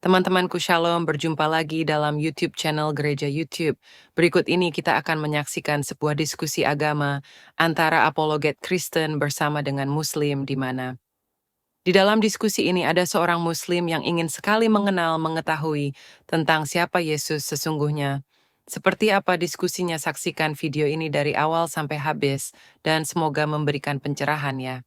Teman-temanku Shalom, berjumpa lagi dalam YouTube channel Gereja YouTube. Berikut ini kita akan menyaksikan sebuah diskusi agama antara apologet Kristen bersama dengan Muslim di mana. Di dalam diskusi ini ada seorang Muslim yang ingin sekali mengetahui tentang siapa Yesus sesungguhnya. Seperti apa diskusinya, saksikan video ini dari awal sampai habis dan semoga memberikan pencerahan ya.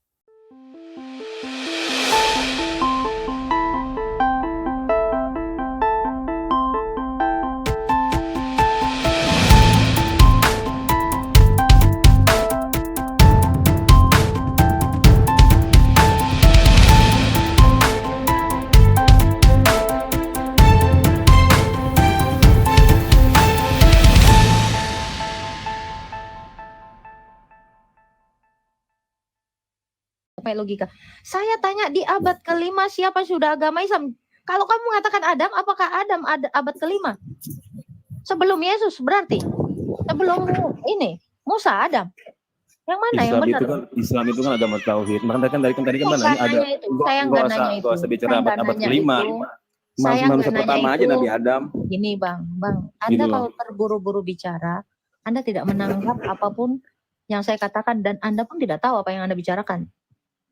Pakai logika. Saya tanya di abad kelima siapa sudah agama Islam? Kalau kamu mengatakan Adam, apakah Adam ada abad kelima? Sebelum Yesus berarti? Sebelum ini Musa Adam? Yang mana yang benar? Islam itu kan agama tauhid. Makanya tadi kan mana ada. Saya nggak nanya itu. Gak usah bicara abad kelima. Manusia pertama aja Nabi Adam. Gini bang, Anda gitu kalau terburu-buru bicara, Anda tidak menanggap apapun yang saya katakan dan Anda pun tidak tahu apa yang Anda bicarakan.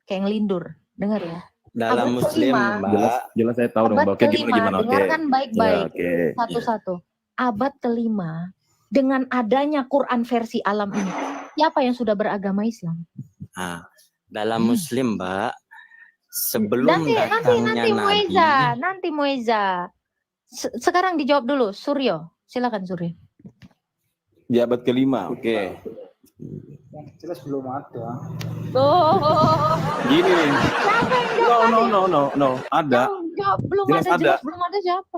Kayak ngelindur, dengar ya. Dalam abad Muslim, Mbak. Jelas saya tahu dong, Mbak. Gimana? Dengarkan baik-baik. Ya, satu-satu. Abad kelima, dengan adanya Quran versi alam ini, siapa yang sudah beragama Islam? Dalam Muslim, Mbak. Sebelum nanti Mueza. Sekarang dijawab dulu, Suryo. Silakan Suryo. Di abad kelima, oke. Yang jelas belum ada. Gini nih. No. Ada. Belum ada siapa?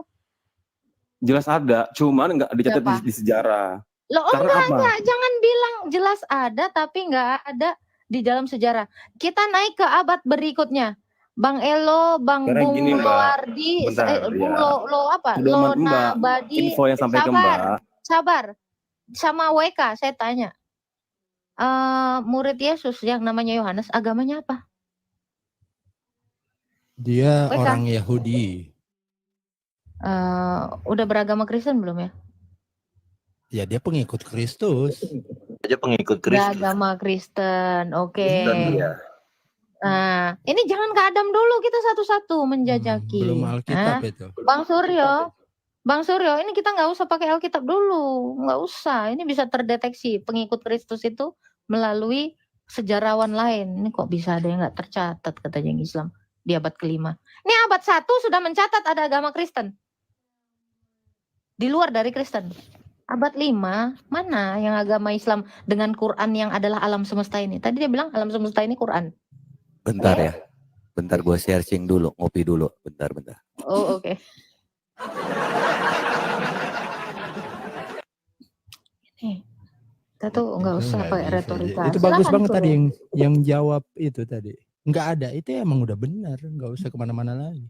Jelas ada, cuman nggak dicatat di sejarah. Loh, enggak, jangan bilang jelas ada tapi nggak ada di dalam sejarah. Kita naik ke abad berikutnya. Bang Elo, Bung Loardi, Lona Badi. Info yang sampai ke Mbak. Sabar. Sama WK saya tanya. Murid Yesus yang namanya Yohanes agamanya apa? Dia orang Yahudi. Udah beragama Kristen belum ya? Ya dia pengikut Kristus. Dia pengikut Kristus. Beragama Kristen, oke. Nah, ini jangan ke Adam dulu, kita satu-satu menjajaki. Belum Alkitab itu. Bang Suryo, ini kita nggak usah pakai Alkitab dulu, nggak usah. Ini bisa terdeteksi pengikut Kristus itu melalui sejarawan lain. Ini kok bisa ada yang nggak tercatat katanya yang Islam di abad kelima. Ini abad 1 sudah mencatat ada agama Kristen. Di luar dari Kristen. Abad 5, mana yang agama Islam dengan Quran yang adalah alam semesta ini? Tadi dia bilang alam semesta ini Quran. Bentar ya. Bentar gue searching dulu, ngopi dulu. Bentar. Oh, oke. Nih, kita tuh nggak usah pakai retorika. Itu bagus banget tadi yang jawab itu tadi. Nggak ada, itu emang udah benar. Nggak usah kemana-mana lagi.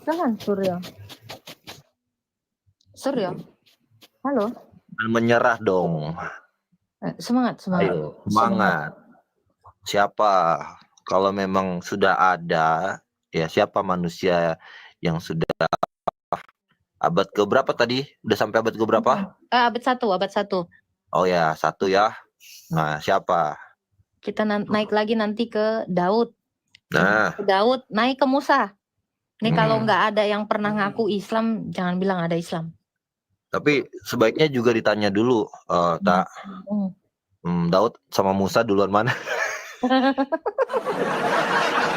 Silakan Suryo. Halo. Menyerah dong. Semangat. Ayo, semangat. Siapa? Kalau memang sudah ada, ya siapa manusia yang sudah abad ke berapa tadi? Udah sampai abad ke berapa? Abad 1. Oh ya, 1 ya. Nah, siapa? Kita naik lagi nanti ke Daud. Nah, Daud naik ke Musa. Ini kalau nggak ada yang pernah ngaku Islam, jangan bilang ada Islam. Tapi sebaiknya juga ditanya dulu, Daud sama Musa duluan mana?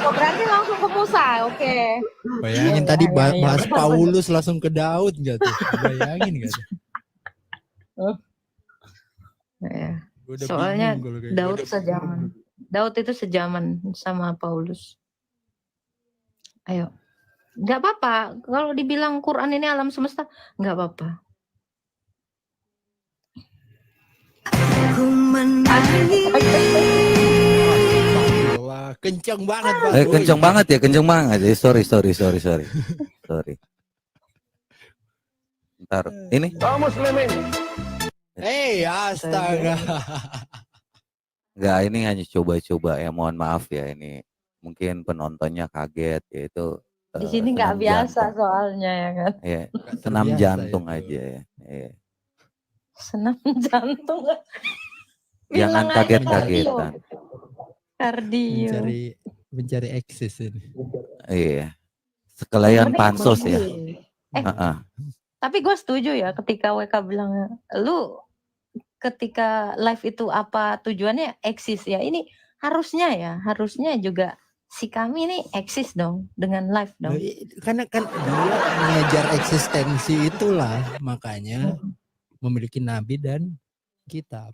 Berarti langsung ke Musa, oke. Bayangin tadi bahas Paulus langsung ke Daud nggak tuh? Bayangin nggak tuh? Soalnya Daud sejaman. Daud itu sejaman sama Paulus. Ayo. Nggak apa-apa. Kalau dibilang Quran ini alam semesta, nggak apa-apa. Kenceng banget Pak. Kenceng banget ya. Sorry. Bentar, ini. Astaga. Enggak, ini hanya coba-coba ya, mohon maaf ya, ini mungkin penontonnya kaget, yaitu Di sini nggak senam biasa jantung. soalnya ya kan. Iya, Nggak senam terbiasa jantung itu. aja ya. Iya. Senam jantung. Jangan Bilang aja kardio. kaget-kagetan. Kardio. Mencari eksis ini. Iya. Yang Sekalian penting pansos ya. bagus. Heeh. Tapi gue setuju ya ketika WK bilang, lu ketika live itu apa tujuannya eksis ya. Ini harusnya juga si kami ini eksis dong dengan live dong. Karena kan dia mengejar eksistensi itulah, makanya memiliki nabi dan kitab.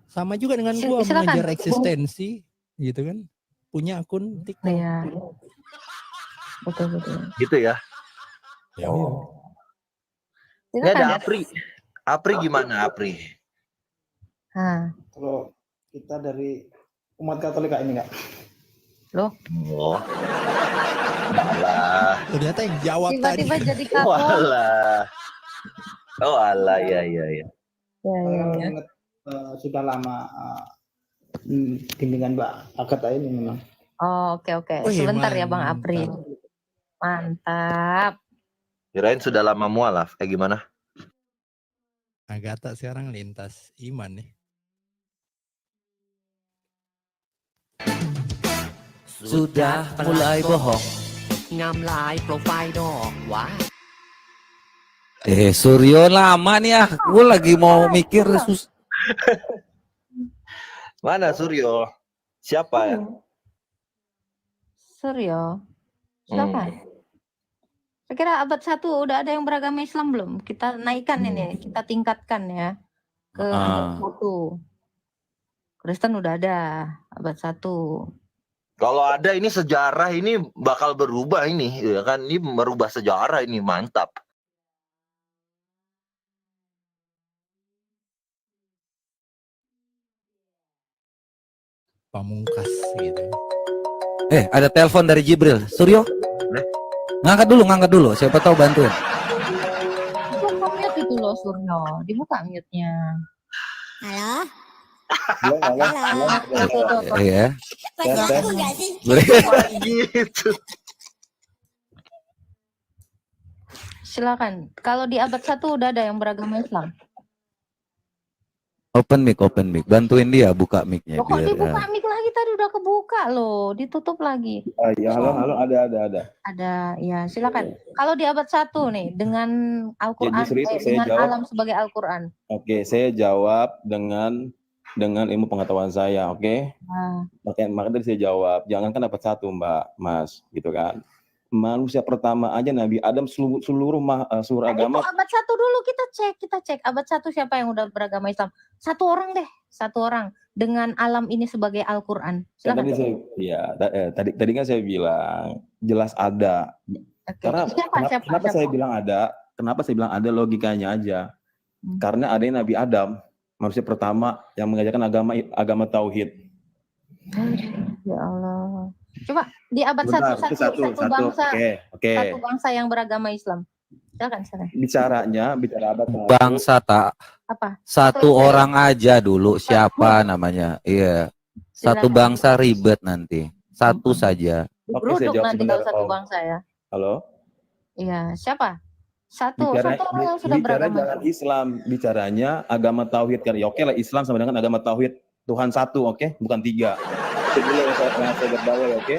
Sama juga dengan gua Silakan. mengejar eksistensi gitu kan. Punya akun TikTok. Iya. Betul. Gitu ya. Ya, Ini Silakan. ada Apri. Apri gimana Apri? Nah, Kalau kita dari umat Katolik ini enggak. Oh. Walah. ternyata yang jawab tadi. tiba-tiba jadi kapok. Walah. Oh alah ya. Ya. Kalau ingat sudah lama bimbingan Mbak Agatha ini memang. Oh, oke. Wih, Sebentar ya Bang mantap. Apri. Mantap. Kirain sudah lama mualaf. Kayak gimana? Agatha sekarang lintas iman nih. Sudah mulai bohong. งามลายโปรไฟล์ดอกว้า Suryo lama nih ya. Gue lagi mau mikir Mana Suryo? Siapa ya? Suryo. Silakan. Saya kira abad 1 udah ada yang beragama Islam belum? Kita naikkan ini, kita tingkatkan ya ke abad 1. Kristen udah ada abad 1. Kalau ada ini sejarah ini bakal berubah ini, ya kan? Ini merubah sejarah ini, mantap. Pamungkas gitu. ada telepon dari Jibril. Suryo? Ngangkat dulu. Siapa tahu bantuin. Buka mute itu loh Suryo, dibuka mute-nya. Halo. Iya. Boleh. Gitu. Silakan. Kalau di abad 1 udah ada yang beragama Islam. Open mic. Bantuin dia buka mic-nya Loh, kok biar. dibuka mic lagi tadi udah kebuka loh, ditutup lagi. Ya, halo, ada. Ada, ya silakan. Kalau di abad 1 nih dengan Al-Qur'an, justru itu saya dengan jawab. alam sebagai Al-Qur'an. Oke, saya jawab dengan ilmu pengetahuan saya, oke? Nah, Makanya tadi saya jawab, jangan kan dapat satu Mas, gitu kan? Manusia pertama aja Nabi Adam seluruh agama. itu abad 1 dulu kita cek abad 1 siapa yang udah beragama Islam? Satu orang dengan alam ini sebagai Al-Qur'an. Kan Silakan. tadi kan saya bilang jelas ada. Oke. Karena kenapa saya bilang ada? Kenapa saya bilang ada logikanya aja? Karena adanya Nabi Adam, manusia pertama yang mengajarkan agama tauhid. Ya Allah. Coba di abad Bentar, 1 satu bangsa. Oke. Satu bangsa yang beragama Islam. Silakan. Bicara abad Bangsa tak. Apa? Satu orang aja dulu siapa namanya? Iya. Satu Silakan. bangsa ribet nanti. Satu saja. Oke, saya Digeruduk jawab nanti sebentar, kalau satu Om. bangsa ya. Halo? Iya, siapa? Satu orang yang sudah bicara beragama. jangan Islam, bicaranya agama tauhid kan. Ya oke lah, Islam sama dengan agama tauhid, Tuhan satu, oke? Bukan 3. Itu dulu yang saya berdawai, oke?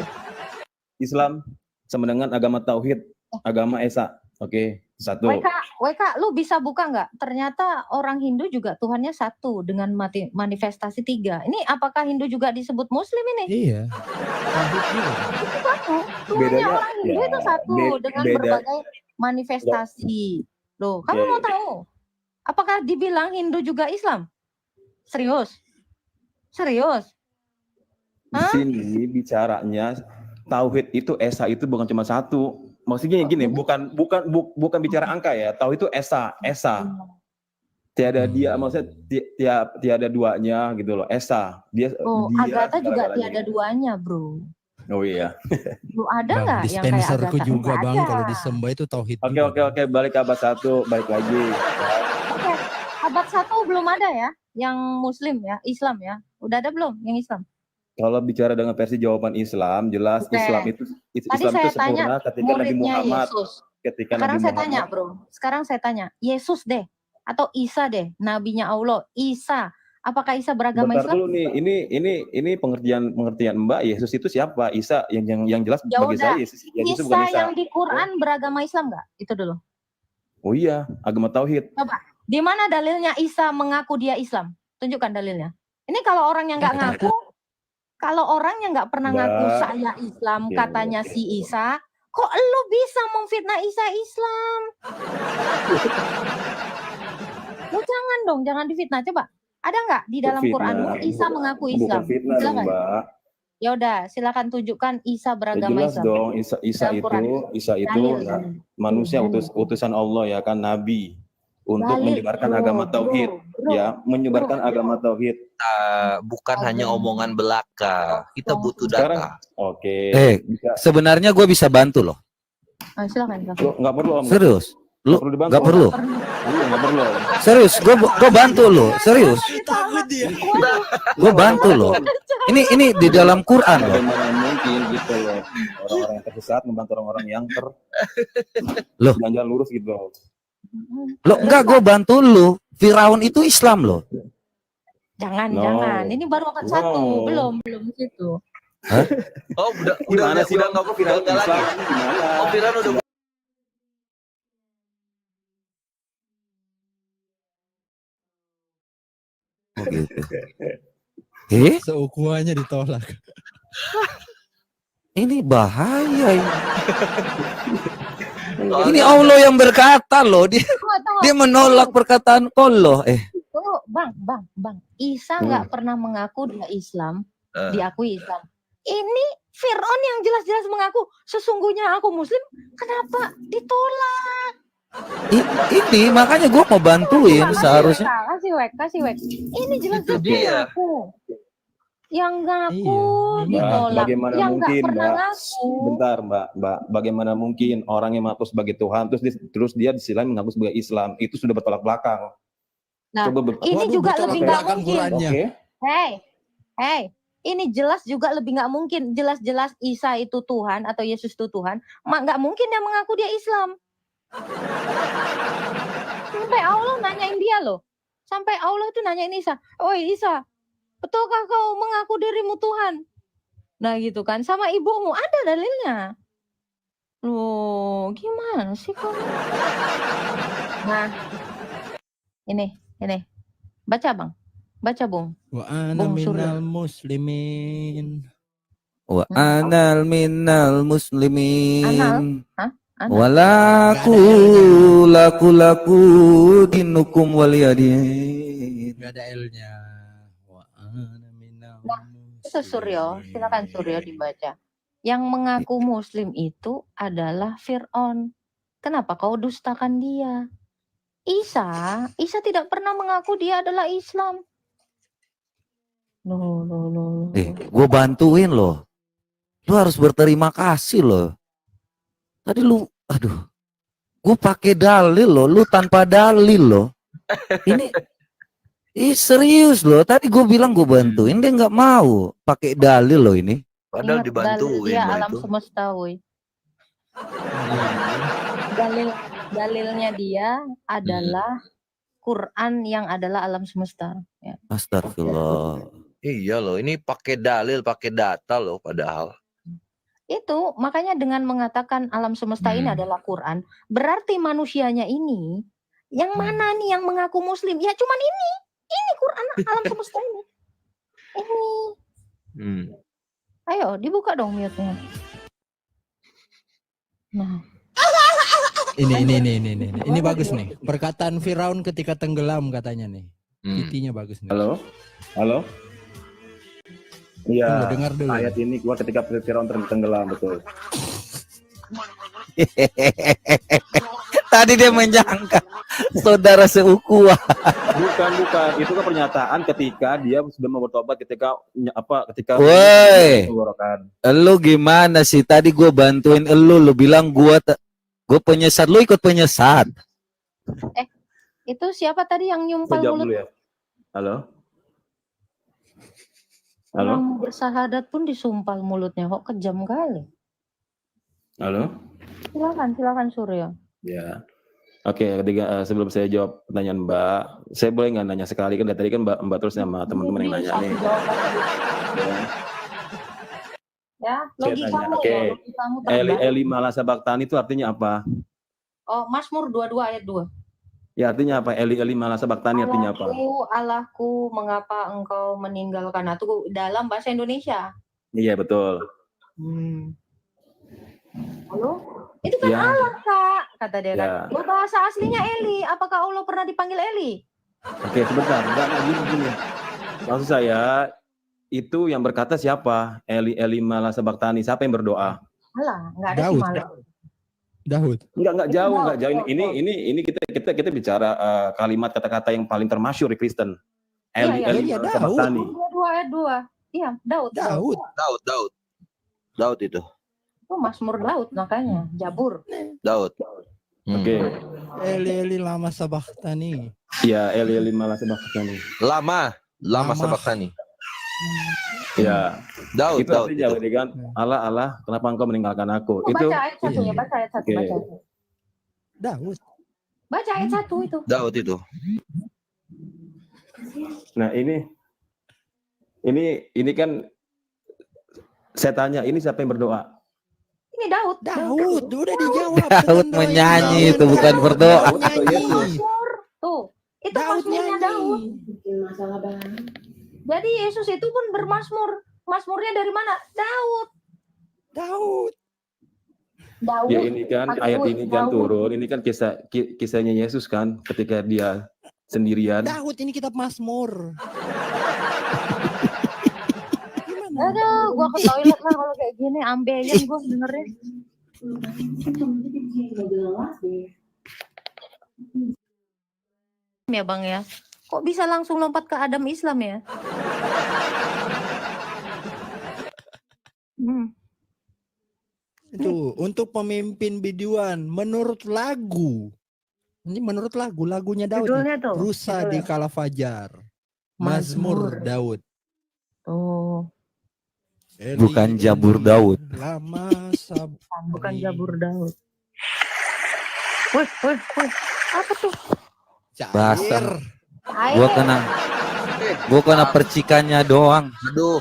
Islam sama dengan agama tauhid, agama Esa, oke? Satu. WK, lu bisa buka nggak? Ternyata orang Hindu juga Tuhannya satu dengan manifestasi 3. Ini apakah Hindu juga disebut Muslim ini? Iya. Itu satu. Tuhannya Bedanya, orang Hindu ya, itu satu dengan berbagai manifestasi. Loh, kamu mau tahu? Apakah dibilang Hindu juga Islam? Serius? Di sini bicaranya tauhid itu Esa itu bukan cuma satu. Maksudnya gini, bukan bicara angka ya. Tauhid itu Esa. Tiada dia, maksudnya tiada duanya gitu loh. Esa. Dia Agatha juga tiada duanya, bro. Oh iya. Lu ada nggak yang kayak Dispenserku Agatha? juga Nggak Bang, ada. kalau disembah itu tauhid. Oke, balik ke abad 1, balik lagi. Oke, abad 1 belum ada ya, yang Muslim ya, Islam ya. Udah ada belum yang Islam? Kalau bicara dengan versi jawaban Islam, jelas Oke. Islam itu Tadi Islam itu saya tanya sempurna ketika Nabi muridnya Muhammad, Yesus. ketika Sekarang Nabi saya Muhammad. tanya, Bro. Sekarang saya tanya, Yesus deh atau Isa deh, nabinya Allah, Isa. Apakah Isa beragama Bentar Islam? dulu nih, ini pengertian Mbak, Yesus itu siapa? Isa yang jelas Ya bagi udah, saya Yesus bukan Isa Isa. yang di Quran beragama Islam nggak? Itu dulu. Oh iya, agama tauhid. Coba, di mana dalilnya Isa mengaku dia Islam? Tunjukkan dalilnya. Ini kalau orang yang nggak ngaku, kalau orang yang nggak pernah Mbak, ngaku saya Islam, oke, katanya oke. si Isa, kok lu bisa memfitnah Isa Islam? Lu jangan dong, jangan difitnah. Coba, ada nggak di dalam Fitnah. Quranmu Isa mengaku Bukan Islam? fitnah dong, Silakan. Mbak. Ya udah, silakan tunjukkan Isa Ya beragama jelas Islam. dong, Isa Dalam Quran. itu Dalil. manusia Dalil. utusan Allah ya kan, nabi untuk Dalil, menyebarkan bro, agama tauhid, bro, ya, menyebarkan bro. agama tauhid. Bukan hanya omongan belaka. Kita butuh Sekarang, data. oke, bisa. Sebenarnya gue bisa bantu loh. Silakan. Lo nggak perlu Om. Serius. Lu Nggak perlu dibantu. nggak perlu. Iya, nggak perlu. Serius, gue bantu lo. Serius. Takut dia. Gue bantu lo. Ini di dalam Quran loh. Bagaimana mungkin gitu loh, orang-orang yang tersesat membantu orang-orang yang Loh. jalan lurus gitu. Lo enggak, gue bantu lo. Firaun itu Islam loh. Jangan, No. jangan. Ini baru akan satu, No. belum situ. Oh, Gimana sih udah Om? nggak Firaun nggak lagi. Islam gimana? Oh, Firaun udah Gitu. Seukuannya ditolak. Ini bahaya ini. Ini Allah yang berkata loh. Dia menolak perkataan Allah. Tunggu, Bang. Isa nggak pernah mengaku dia Islam, diakui Islam. Ini Fir'aun yang jelas-jelas mengaku sesungguhnya aku Muslim, kenapa ditolak? Ini makanya gue mau bantuin seharusnya. Kasih wek. Ini jelas-jelas dia. dia ngaku. Yang ngaku Iya. ditolak. Bagaimana Yang nggak mungkin, pernah Mbak? ngaku. Bentar, Mbak. Bagaimana mungkin orang yang mengaku sebagai Tuhan terus dia di sisi lain mengaku sebagai Islam? Itu sudah bertolak belakang. Nah, Coba ini Waduh, juga bertolak lebih nggak belakang mungkin. Qurannya. Oke. Hey, ini jelas juga lebih nggak mungkin. Jelas-jelas Isa itu Tuhan atau Yesus itu Tuhan. Nggak mungkin dia mengaku dia Islam. Sampai Allah nanyain dia loh. Sampai Allah itu nanyain Isa. Oi Isa, betulkah kau mengaku dirimu Tuhan? Nah gitu kan. Sama ibumu ada dalilnya. Loh, gimana sih kamu? Nah, ini. Baca Bang. Baca Bung. Wa ana Bung Surya. minal muslimin. Wa anal minal muslimin. Anak. Walaku laku dinukum waliyadin. Gak ada L-nya. Wa ana minal Itu Suryo, silakan Suryo dibaca. Yang mengaku Muslim itu adalah Fir'aun. Kenapa kau dustakan dia? Isa tidak pernah mengaku dia adalah Islam. Loh. Gue bantuin loh. Lu harus berterima kasih loh. Tadi lu, gue pakai dalil loh, lu tanpa dalil loh. Ini serius loh. Tadi gue bilang gue bantuin, dia nggak mau pakai dalil loh ini. Padahal Ingat dibantuin dia loh alam itu. semesta, woi. Dalilnya dia adalah Quran yang adalah alam semesta. Ya. Astagfirullah. Iya loh, ini pakai dalil, pakai data loh padahal. Itu makanya dengan mengatakan alam semesta ini adalah Quran, berarti manusianya ini yang mana nih yang mengaku Muslim? Ya cuman ini Quran alam semesta ini. Ini. Ayo dibuka dong mute-nya. Nah. Ini bagus nih. Perkataan Firaun ketika tenggelam katanya nih. Intinya bagus nih. Halo. Iya. Dengar dulu. Ayat ini keluar ketika Firaun tenggelam, betul. Tadi dia menyangka saudara seukuah. Bukan. Itu kan pernyataan ketika dia sudah mau bertobat ketika Woi. Lu gimana sih? Tadi gue bantuin lu bilang gue penyesat, lu ikut penyesat. Itu siapa tadi yang nyumpal Jawab mulut? dulu ya. Halo. Halo? Orang mau bersahadat pun disumpal mulutnya, kok kejam kali. Halo? Silakan Suryo. Ya. Oke, sebelum saya jawab pertanyaan Mbak, saya boleh nggak nanya sekali, kan dari tadi kan Mbak terus sama teman-teman yang nanya nih. Ya, Saya logikamu tanya, oke. ya, logikamu terbaik. Eli Malasa Baktani itu artinya apa? Oh, Mazmur 22 ayat 2. Ya artinya apa? Eli Malasa Baktani artinya apa? Allahku, mengapa engkau meninggalkan aku, dalam bahasa Indonesia. Iya betul. Halo? Itu kan Ya. Allah, Kak, kata dia kan. Ya. Bahasa aslinya Eli. Apakah Allah pernah dipanggil Eli? Oke, sebentar. Enggak gini. Maksud saya itu yang berkata siapa? Eli Malasa Baktani. Siapa yang berdoa? Alah, enggak ada Daud. si malah. Daud. Enggak jauh. Ini kita bicara kalimat kata-kata yang paling termasyhur di Kristen. Eli Iya, Malasa Daud. Baktani. 22 ayat 2. Iya, Daud. Daud itu. Itu Mazmur Daud makanya, Jabur. Daud. Oke. Eli lama sabaktani. Ya, Eli Malasa Baktani. Lama Lama. Sabaktani. Ya. Daud. Itu artinya berarti kan, Allah, kenapa engkau meninggalkan aku? Itu Baca ayat 1 ya, baca ayat 1. Oke. Baca. Daud. Baca ayat 1 itu. Daud itu. Nah, ini kan saya tanya, ini siapa yang berdoa? Ini Daud. Daud. Udah dijawab. Daud Bukan menyanyi doa. itu bukan berdoa. Daud nyanyi. Mazmur. Tuh, itu Daud Mazmurnya Daud. nyanyi. Jadi Yesus itu pun bermazmur. Mazmurnya dari mana? Daud. Daud. Ya ini kan ayat ini kan Daud. turun, ini kan kisahnya Yesus kan ketika dia sendirian. Daud ini kitab Mazmur. Gimana? Aduh, gua ke toilet lah kalau kayak gini, ambeien gua dengerin. Ya Bang ya. Kok bisa langsung lompat ke Adam Islam ya? Itu untuk pemimpin biduan menurut lagu. Ini menurut lagunya Daud. Judulnya tuh. Rusa di judulnya. kala fajar. Mazmur Daud. Oh, Eli, Bukan Jabur Eli, Daud. Lama bukan Jabur Daud. Wih. Apa tuh? Basah. Air. Gua kena percikannya doang. Aduh,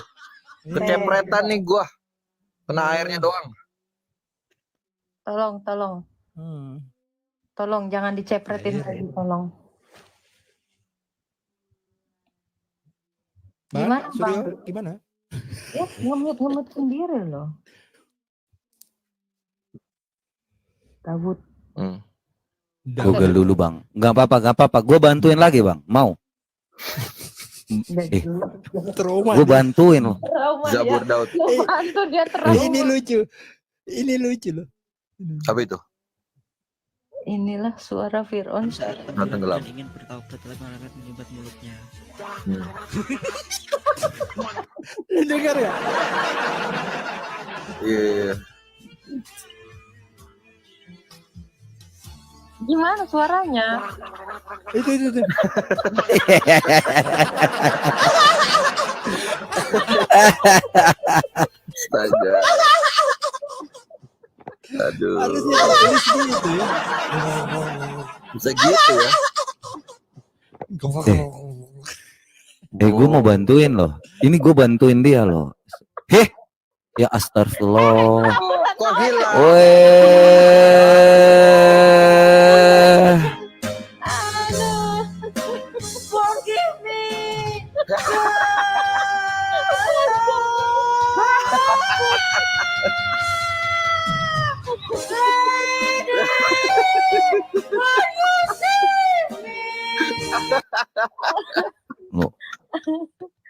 kecepretan nih gua. Kena airnya doang. Tolong. Tolong jangan dicepretin Air. lagi, tolong. Bang, Gimana, Suryo, Bang? gimana? Ya, ngemut sendiri loh. Daud. Google dulu bang. Nggak apa-apa. Gue bantuin lagi bang. Mau? Trauma. Gue bantuin loh. Zabur Daud. Bantu dia terus. Ini lucu loh. Apa itu? Inilah suara Fir'aun. Nah, tenggelam. ingin bertaubat telah mengangkat menyumbat mulutnya. Dengar ya? Iya. Gimana suaranya? Itu. Astaga. Aduh. Harusnya tulis gitu ya. Bisa gitu ya. Gue mau bantuin loh. Ini gue bantuin dia loh. Heh. Ya astagfirullah. Kok hilang? Weh. Forgive me. Loh.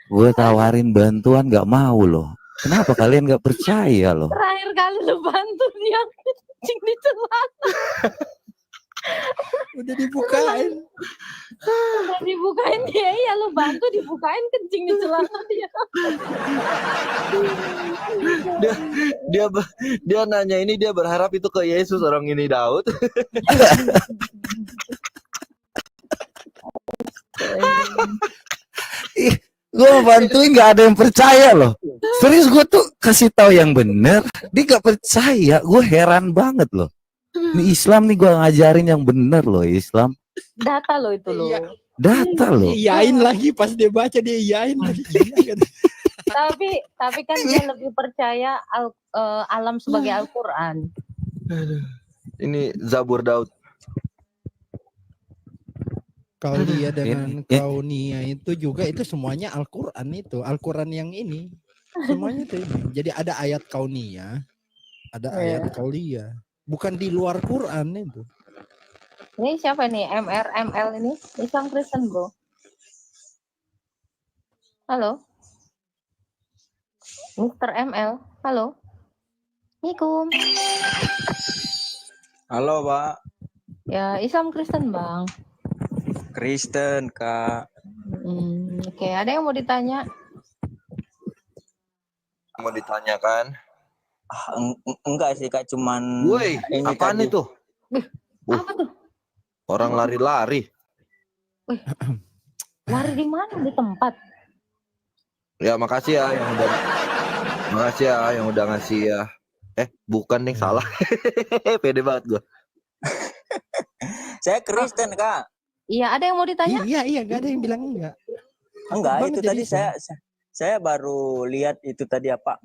Gue tawarin bantuan gak mau loh. Kenapa kalian gak percaya loh? Terakhir kali lu bantu dia kencing di celana. Udah dibukain. Udah dibukain dia, iya lu bantu dibukain kencing di celana dia. Dia nanya ini, dia berharap itu ke Yesus, orang ini Daud. Gue bantuin nggak ada yang percaya loh. Serius gue tuh kasih tahu yang bener, dia nggak percaya. Gue heran banget loh. Ini Islam nih gue ngajarin yang bener loh Islam. Data lo itu lo. Iya. Data loh. Iyain lagi pas dia baca dia iyain lagi. Iya, kan? Tapi kan dia lebih percaya alam sebagai Al-Qur'an. Ini Zabur Daud. Kaulia dengan Ini- kaunia itu juga itu semuanya Al-Qur'an itu. Al-Qur'an yang ini. Semuanya itu ini. Jadi ada ayat kaunia, ada ayat kaulia. Bukan di luar Quran itu. Ini siapa nih? ML ini? Islam Kristen, Bro. Halo. Mr. ML. Halo. Assalamualaikum. Halo, Pak. Ya, Islam Kristen, Bang. Kristen, Kak. Oke, ada yang mau ditanya? Mau ditanyakan? Enggak sih, Kak, cuman Woi, ini apaan tadi. itu? Apa tuh? Orang lari-lari. Lari di mana? Di tempat. Ya makasih ya yang udah ngasih ya. Bukan nih, salah. Pede banget gua. Saya Kristen, Kak. Iya, ada yang mau ditanya? Iya, gak ada yang bilang enggak. Enggak, Bang itu jadi tadi saya baru lihat itu tadi apa?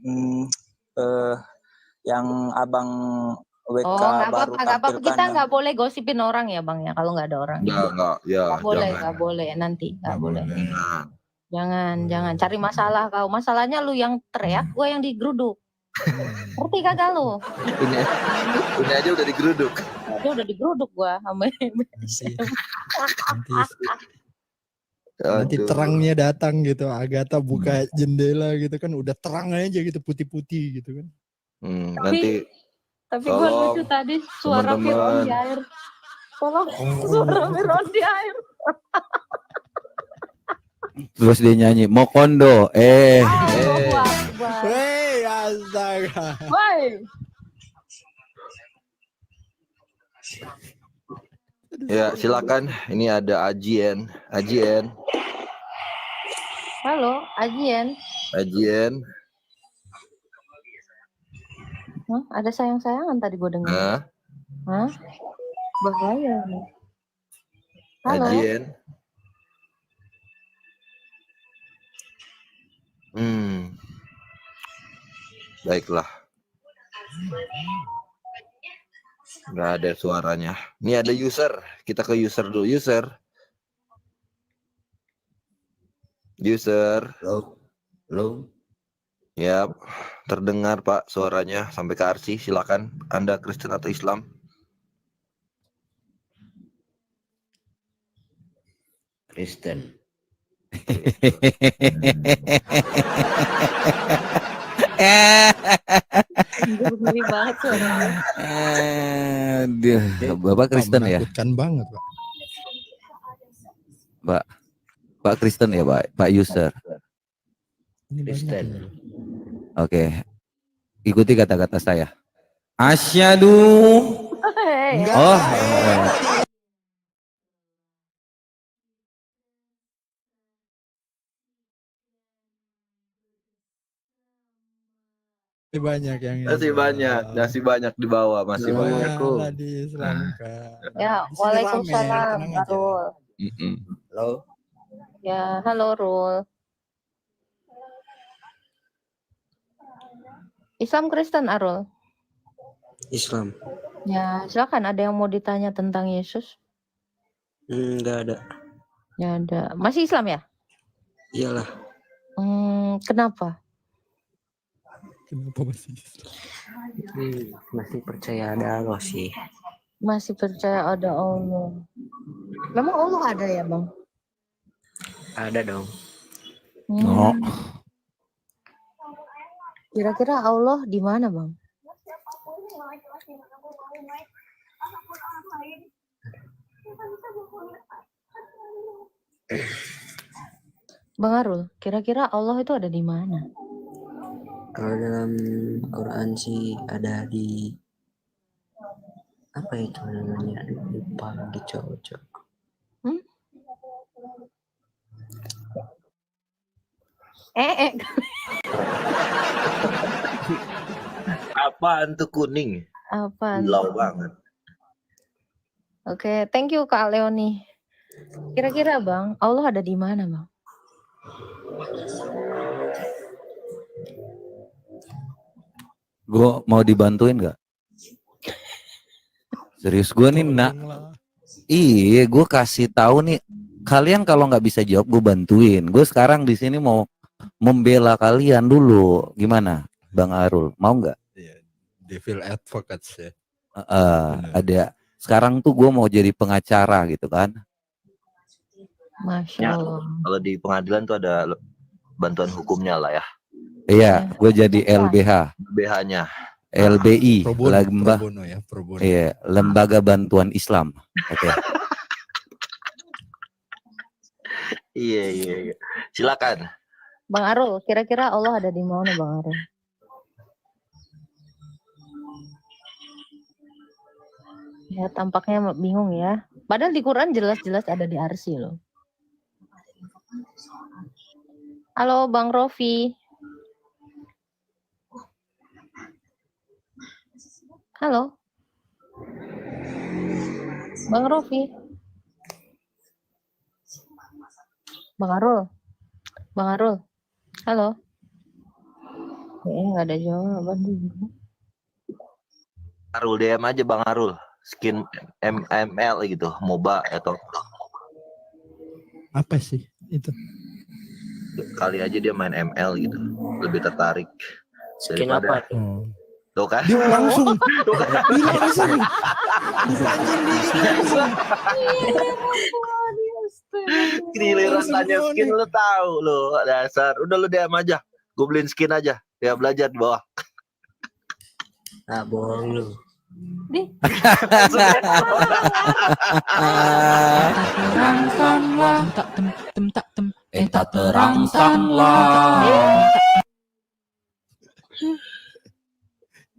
Yang Abang WK Nggak baru apa-apa, nggak apa-apa. tampilkan. Kita nggak boleh gosipin orang ya, Bang ya. Kalau nggak ada orang. Enggak, ya. Nggak boleh, Jangan. nggak boleh. Nanti nggak boleh. Nah, Jangan cari masalah kau. Masalahnya lu yang teriak, gue yang digeruduk. Ngerti kagak lu? ini aja udah digeruduk. Dia udah digeruduk gua sama Nanti Aduh. terangnya datang gitu. Agatha buka jendela gitu kan udah terang aja gitu putih-putih gitu kan. Nanti Tapi gua tolong, lucu tadi suara teman-teman. Fir'aun di air. Tolong suara Fir'aun di air. Terus dia nyanyi Mokondo. Allahu Akbar. Hei, astaga. Woi. Ya silakan. Ini ada Ajien. Halo, Ajien. Hah? Ada sayang-sayangan tadi gua dengar. Nah, Hah? Bahaya nih. Halo. Ajien. Baiklah. Nggak ada suaranya. Ini ada user. Kita ke user dulu. User. Halo. Ya, terdengar Pak suaranya sampai ke Arsi. Silakan. Anda Kristen atau Islam? Kristen. Geli banget suaranya. Aduh, Bapak Kristen ya? Menakutkan banget, Pak. Pak Kristen ya, Pak user. Ini Kristen. banyak. Oke. Ikuti kata-kata saya. Asyhadu. Hei. Oh. Masih banyak yang Masih banyak di bawah, masih banyak. Malah diislamkan. Ya, Di sini waalaikumsalam, rame, tenang aja. Rul. Halo. Ya, halo Rul. Islam Kristen, Arul. Islam. Ya, silakan. Ada yang mau ditanya tentang Yesus? Enggak ada. Ya ada. Masih Islam ya? Iyalah. Kenapa? Kenapa masih Masih percaya ada Allah sih. Masih percaya ada Allah. Memang Allah ada ya, Bang? Ada dong. Oh. Kira-kira Allah di mana, Bang? Bang Arul, kira-kira Allah itu ada di mana? Kalau dalam Quran sih ada di apa itu namanya? Lupa lagi cowok. Eh. Apaan tuh kuning? Apaan? Lau banget. Oke, thank you Kak Leoni. Kira-kira Bang, Allah ada di mana Bang? Gue mau dibantuin nggak? Serius gue nih nak. Tolonglah. Iya, gue kasih tahu nih. Kalian kalau nggak bisa jawab, gue bantuin. Gue sekarang di sini mau membela kalian dulu. Gimana, Bang Arul? Mau nggak? Iya, devil advocates ya. Benar. Ada. Sekarang tuh gue mau jadi pengacara gitu kan. Masya Ya, Allah. kalau di pengadilan tuh ada bantuan hukumnya lah ya. Iya, gue jadi LBH, BH-nya. LBI, Pro bono, Lembaga, pro bono ya, pro bono. iya, Lembaga Bantuan Islam. Oke. Iya. Silakan. Bang Arul, kira-kira Allah ada di mana Bang Arul? Ya tampaknya bingung ya. Padahal di Quran jelas-jelas ada di arsy loh. Halo Bang Rofi. Halo. Bang Rofi. Bang Arul. Bang Arul. Halo. Nggak ada jawaban. Arul DM aja Bang Arul. Skin ML gitu, MOBA atau Apa sih itu? kali aja dia main ML gitu. Lebih tertarik Skin daripada apa tuh? Oh. tuh kan? Dia langsung. Dia langsung. Giliran tanya skin lu tahu lu dasar. Udah lu DM aja. Gue beliin skin aja. Ya belajar di bawah. Ah, bohong lu. Terangsanglah, Tak terangsanglah.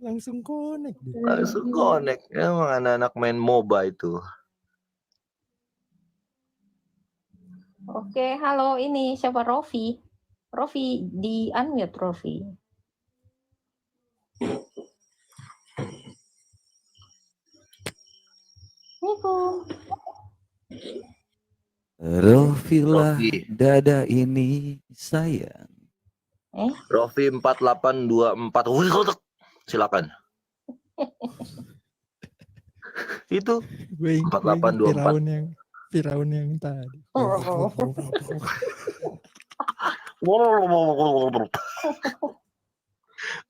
Langsung connect dia. Langsung connect. Emang anak-anak main MOBA itu. Oke, halo ini siapa Rofi? Rofi di unmute Rofi. Assalamualaikum. Rofilah Rofi. dada ini sayang. Rofi 4824. Wih, silakan. Itu Gue ingat 4824. Firaun yang tadi.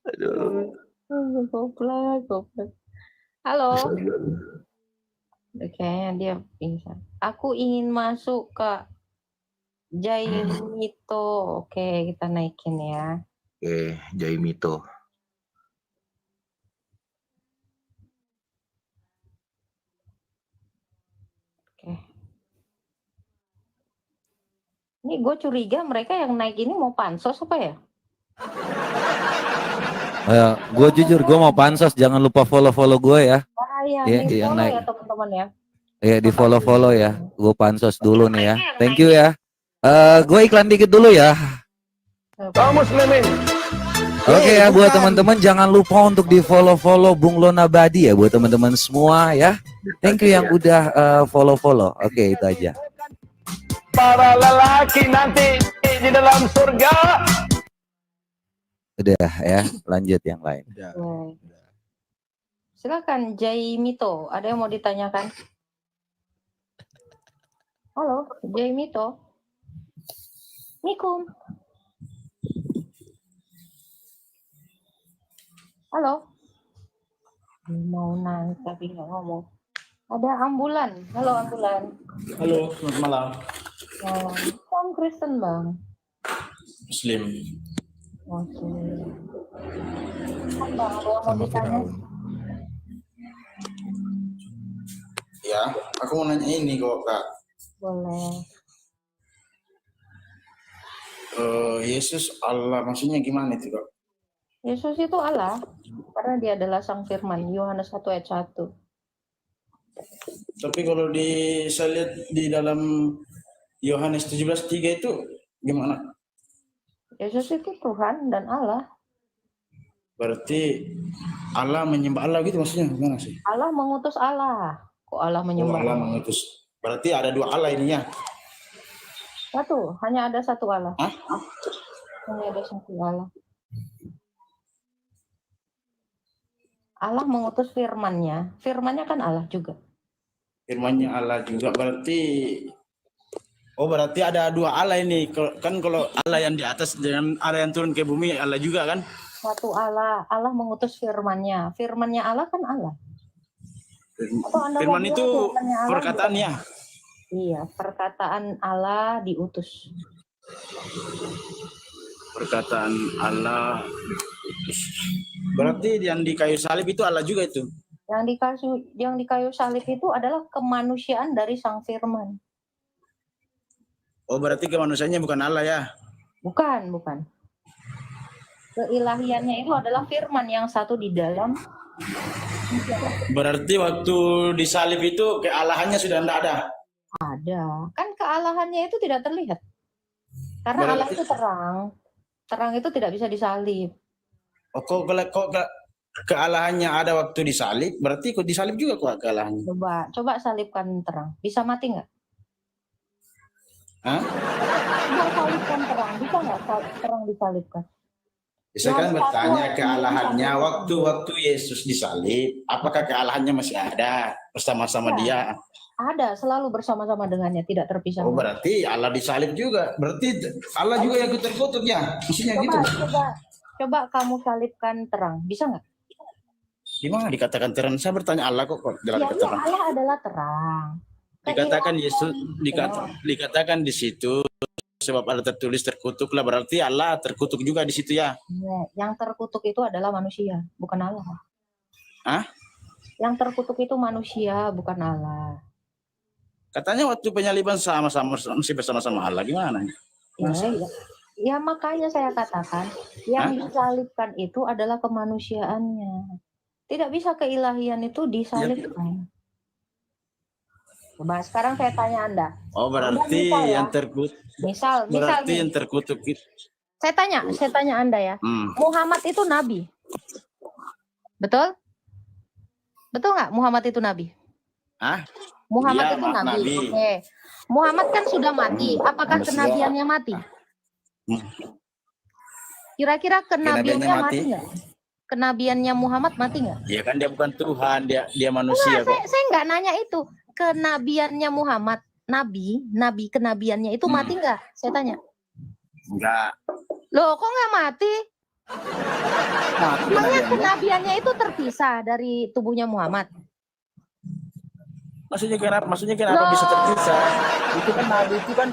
Aduh. Goblok. Halo. Kayaknya dia pingsan. Aku ingin masuk ke Jaimito. Oke, kita naikin ya. Oke, Jaimito. Oke. Ini gue curiga mereka yang naik ini mau pansos apa ya? Gue jujur, gue mau pansos. Jangan lupa follow gue ya. Bahaya Iya, nih, yang follow naik. ya teman-teman ya. Ya di follow ya. Gue pansos dulu nih ya. Thank you ya. Gue iklan dikit dulu ya. Oke ya, buat teman-teman jangan lupa untuk di follow Bung Lona Badi ya, buat teman-teman semua ya. Thank you yang udah follow. Oke, itu aja. Para lelaki nanti di dalam surga. Udah ya, lanjut yang lain. Udah. Silakan Jaimito, ada yang mau ditanyakan? Halo, Jaimito. Assalamualaikum. Halo. Mau nanya tapi nggak ngomong. Ada ambulan. Halo ambulan. Halo, selamat malam. Kamu Kristen bang? Muslim. Oke. Bang, ada yang mau Sama ditanya? Firaun. Ya, aku mau nanya ini kok, Kak. Boleh. Yesus Allah, maksudnya gimana itu, Kak? Yesus itu Allah, karena dia adalah sang firman, Yohanes 1 ayat 1. Tapi kalau saya lihat di dalam Yohanes 17:3 itu gimana? Yesus itu Tuhan dan Allah. Berarti Allah menyembah Allah gitu maksudnya gimana sih? Allah mengutus Allah. Kok Allah Oh, menyembah? Allah mengutus. Berarti ada dua Allah ininya. Satu, hanya ada satu Allah. Hah? Hanya ada satu Allah. Allah mengutus firman-Nya. Firman-Nya kan Allah juga. Firman-Nya Allah juga berarti. Oh, berarti ada dua Allah ini. Kan kalau Allah yang di atas dengan Allah yang turun ke bumi Allah juga kan? Satu Allah. Allah mengutus firman-Nya. Firman-Nya Allah kan Allah. Atau Anda mau Firman bilang itu firman-Nya Allah perkataannya. bukan? Iya, perkataan Allah diutus. Perkataan Allah. Berarti yang di kayu salib itu Allah juga itu. Yang di kayu salib itu adalah kemanusiaan dari Sang Firman. Oh, berarti kemanusiaannya bukan Allah ya? Bukan, bukan. Keilahiannya itu adalah firman yang satu di dalam. Berarti waktu disalib itu kealahannya sudah tidak ada. Ada. Kan kealahannya itu tidak terlihat. Karena Allah Berarti- itu terang. Terang itu tidak bisa disalib. Oh, kok kealahannya ada waktu disalib, berarti ikut disalib juga kok kealahannya. Coba salibkan terang. Bisa mati nggak? Hah? Coba salibkan terang. Bisa nggak terang disalibkan? Saya kan bertanya kealahannya waktu Yesus disalib, apakah kealahannya masih ada bersama-sama dia? Ada, selalu bersama-sama dengannya, tidak terpisah. Oh, berarti Allah disalib juga. Berarti Allah juga yang ikut terkutuk ya? Maksudnya gitu. Coba kamu salibkan terang. Bisa nggak? Gimana dikatakan terang? Saya bertanya Allah kok Ya, dikatakan terang. Allah adalah terang. Dikatakan Yesus dikatakan di situ sebab ada tertulis terkutuklah, berarti Allah terkutuk juga di situ ya. Ya, yang terkutuk itu adalah manusia, bukan Allah. Hah? Yang terkutuk itu manusia, bukan Allah. Katanya waktu penyaliban sama-sama masih bersama-sama Allah, gimana? Ya, makanya saya katakan yang disalibkan itu adalah kemanusiaannya. Tidak bisa keilahian itu disalibkan. Coba sekarang saya tanya Anda. Oh, berarti Misal ya. yang terkutuk. Misal Berarti nih. yang terkutuk itu. Saya tanya Anda ya. Muhammad itu nabi. Betul? Betul nggak Muhammad itu nabi? Hah? Muhammad Iya, itu nabi. nabi. Oke. Muhammad kan sudah mati. Apakah Manusia. kenabiannya mati? Kira-kira kenabiannya mati nggak? Kenabiannya Muhammad mati nggak? Ya kan dia bukan Tuhan, dia manusia kok. Saya nggak nanya itu. Kenabiannya Muhammad, nabi kenabiannya itu mati nggak? Saya tanya. Enggak. Loh, kok nggak mati? Mati Makanya nabiannya. kenabiannya itu terpisah dari tubuhnya Muhammad. Maksudnya kenapa bisa terpisah? Itu kan nabi itu kan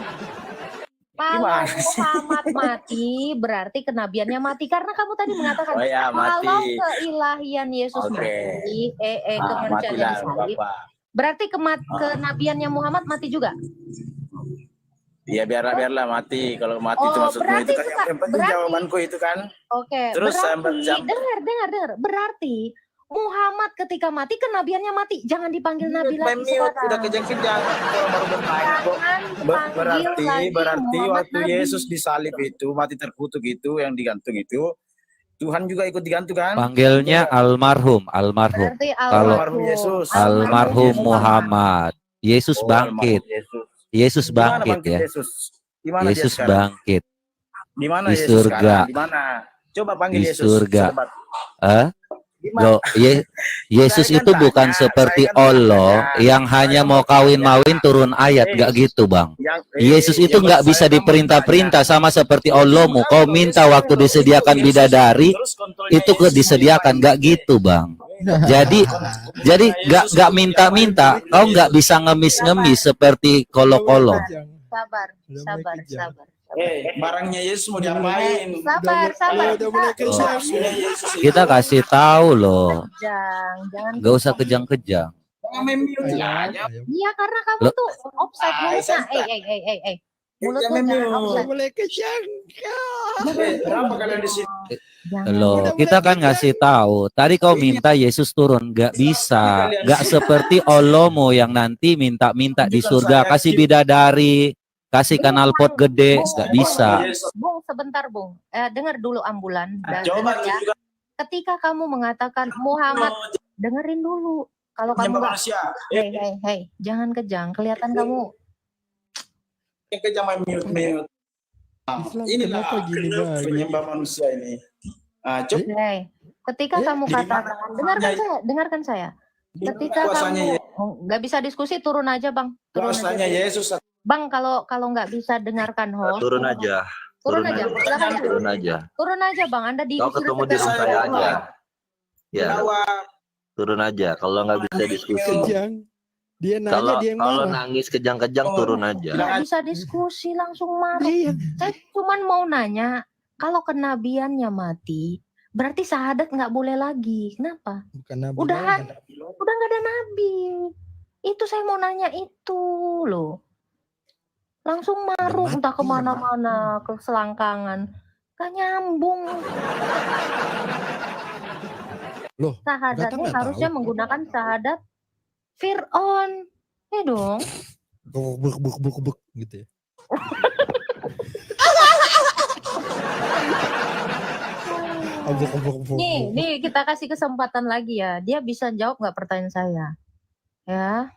Kalau gimana sih? Muhammad mati, berarti kenabiannya mati. Karena kamu tadi mengatakan, Oh ya, mati. kalau keilahian Yesus Oke. mati, kemanusiaannya matilah, disalib, Bapak. berarti kenabiannya Muhammad mati juga. Ya biarlah mati. Kalau mati itu Oh, maksudnya berarti itu kan yang penting berarti- jawabanku itu kan. Oke, Terus saya berarti, dengar. Berarti Muhammad ketika mati, kenabiannya mati. Jangan dipanggil nabi lagi Memiut sekarang. udah kejang-kejang kalau baru bermain kok. Jangan dipanggil lagi Berarti Muhammad waktu nabi. Yesus disalib itu mati terkutuk itu yang digantung itu Tuhan juga ikut digantung kan? Panggilnya almarhum. Berarti Kalau- Almarhum Yesus. Almarhum Yesus. Muhammad. Yesus Oh, bangkit. almarhum Yesus. Yesus Gimana bangkit ya. Yesus? Gimana dia Yesus sekarang? bangkit Di mana di Yesus surga. sekarang? Di mana? Coba panggil Di Yesus. surga. Sobat. Gimana? Loh, Yesus Saya kan itu bukan tanya, seperti saya kan Allah tanya. yang hanya mau kawin-mawin turun ayat, gak gitu bang. Yesus itu nggak bisa diperintah-perintah sama seperti Allahmu. Kau minta waktu disediakan bidadari, itu disediakan, nggak gitu bang. Jadi nggak minta-minta. Kau nggak bisa ngemis-ngemis seperti kolo-kolo. Sabar. Barangnya Yesus mau diapain? Sabar. Udah mulai kejang. Kita kasih tahu loh, Jangan. nggak usah kejang-kejang. Jangan memiut aja. Iya, karena kamu Loh. tuh offside mulutnya. Mulutnya Jangan jangan memiut. offside. Mulai kejang. Kenapa kalian di sini? Loh, kita kan ngasih tahu. Tadi kau minta Yesus turun, nggak bisa. Nggak seperti Allahmu yang nanti minta-minta di surga kasih bidadari. kasih Bung, kanal pot gede, nggak bisa. Bung, sebentar Bung. Dengar dulu ambulan. Coba Dengar ya. juga Ketika kamu mengatakan Muhammad, dengerin dulu. Kalau kamu penyembah nggak, manusia. hey, jangan kejang. Kelihatan kamu. Yang kejam mute. Islam Inilah kenapa gini banget? penyembah manusia ini. Coba Hey, ketika kamu katakan, dengarkan saya. Ketika kuasanya kamu nggak bisa diskusi, turun aja Bang. Turun kuasanya aja. Yesus. Bang, kalau nggak bisa dengarkan host, Turun aja. turun aja. Silakan Turun aja. turun aja Bang. Anda Kau diusir ketemu di room saya aja. Ya, turun aja. Kalau nggak bisa diskusi. Kejang. Dia nanya Kalau dia yang kalau marah. nangis kejang-kejang turun aja. Nggak bisa diskusi, langsung marah. Iya. Saya cuman mau nanya, kalau kenabiannya mati, berarti syahadat nggak boleh lagi. Kenapa? Bukan nabi Udah lagi. nggak ada nabi. Itu saya mau nanya itu loh. Langsung maruk Udah entah mati, kemana-mana, ke selangkangan. Gak nyambung. Loh, Syahadatnya nggak harusnya tahu. menggunakan syahadat Fir'aun. Ya dong. Buk gitu ya. Nih kita kasih kesempatan lagi ya. Dia bisa jawab nggak pertanyaan saya? Ya.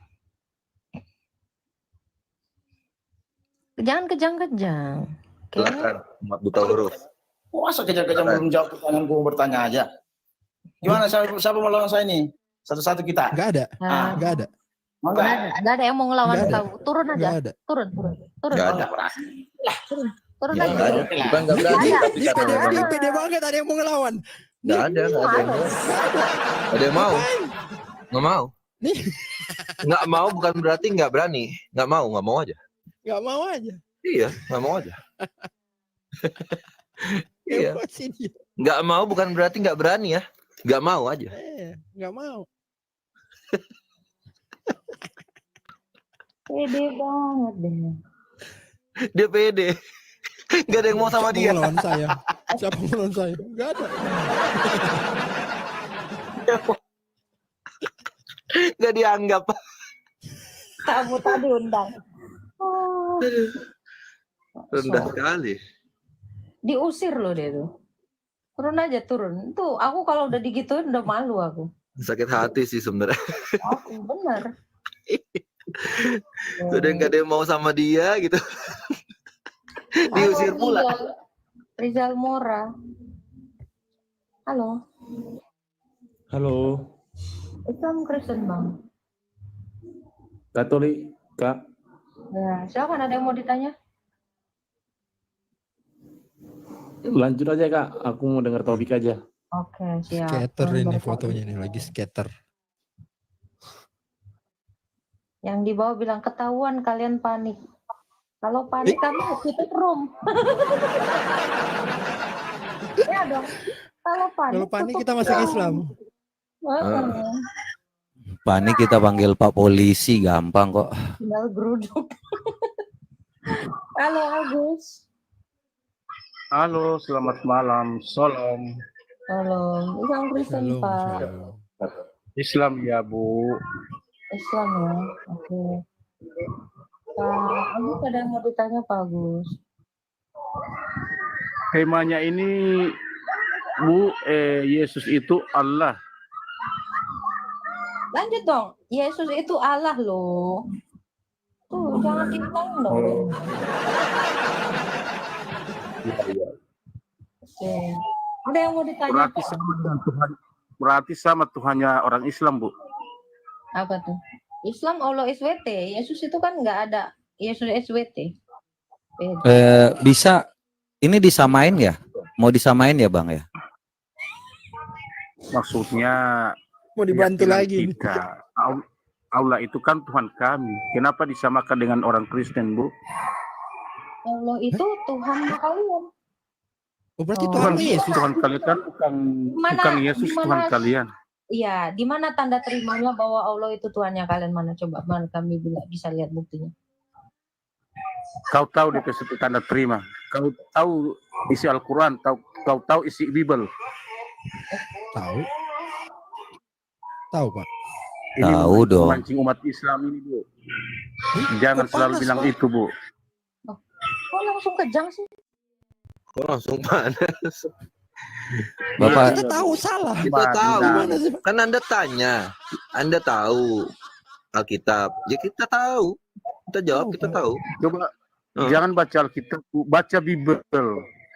Jangan kejang-kejang. Oke. Silakan, umat buta huruf. Masa kejam-kejam belum jawab pertanyaan gue bertanya aja. Gimana siapa mau lawan saya ini? Satu-satu kita. Nggak ada. Nah, Nggak ada. nggak ada yang mau ngelawan Nggak ada. kamu. Turun aja. Nggak ada. Turun. Nggak ada. Turun Ya, aja. Nggak ada. Bukan nggak berani, tapi Dia karena memang pede, pede banget ada yang mau ngelawan. nggak ada yang mau. Nggak ada yang mau. Nggak mau. Nih. Nggak mau bukan berarti nggak berani. Nggak mau aja. Nggak mau aja. Iya, nggak mau aja. Iya. Hebat sih dia. Nggak mau bukan berarti nggak berani ya. Nggak mau aja. Nggak mau. Pede banget deh. Dia pede. Nggak ada yang mau sama dia. Siapa melawan saya? Siapa melawan saya? Nggak ada. Nggak dianggap. Kamu tadi undang. Oh. Rendah sekali. Diusir loh dia tuh. Turun aja turun. Tuh aku kalau udah digituin udah malu aku. Sakit hati sih sebenarnya. Aku bener. Udah nggak ada yang mau sama dia gitu. Diusir pula. Rizal Mora. Halo. Halo, Islam Kristen Bang. Katolik, Kak. Ya, silakan ada yang mau ditanya? Lanjut aja, Kak. Aku mau dengar topik aja. Oke, siap. Skater Yang ini bertanya. fotonya nih lagi skater. Yang di bawah bilang ketahuan kalian panik. Kalau panik kami tutup room. Ya dong. Kalau panik kita masuk Islam. Panik kita panggil Pak Polisi, gampang kok. Tinggal geruduk. Halo Agus. Halo, selamat malam. Salam. Halo. Islam Kristen Shalom, Pak. shalom. Islam ya, Bu. Islam ya. Oke. Pak Agus ada yang mau ditanya Pak Agus? Temanya ini, Bu, Yesus itu Allah. Lanjut dong. Yesus itu Allah loh. Tuh, jangan diulang dong. Oke. Ada yang mau ditanya Berarti Pak? sama dengan Tuhan. Berarti sama Tuhannya orang Islam, Bu. Apa tuh? Islam Allah SWT. Yesus itu kan nggak ada Yesus SWT. Bisa ini disamain ya? Mau disamain ya, Bang ya? Maksudnya Mau dibantu keyakinan lagi. nih. kita. Allah itu kan Tuhan kami. Kenapa disamakan dengan orang Kristen, Bu? Allah itu Tuhan kalian. Oh, berarti Oh. Tuhan Tuhan Yesus. Tuhan kalian kan bukan Yesus, di mana- Tuhan kalian. Iya, di mana tanda terimanya bahwa Allah itu Tuhannya kalian? Mana coba, mana kami bisa lihat buktinya? Kau tahu DP tanda terima. Kau tahu isi Al-Quran. Kau tahu isi Bible. Tahu. Tahu, Pak. Ini Tahu dong. memancing umat Islam ini, Bu. Jangan kok selalu panas, bilang Pak? itu, Bu. langsung kejang sih? Kok langsung panas? Bapak Kita tahu salah. Kita tahu. Gimana sih, Pak? Kan Anda tanya. Anda tahu Alkitab. Ya kita tahu. Kita jawab, kita tahu. Coba Hmm. jangan baca Alkitab, Bu. Baca Bible.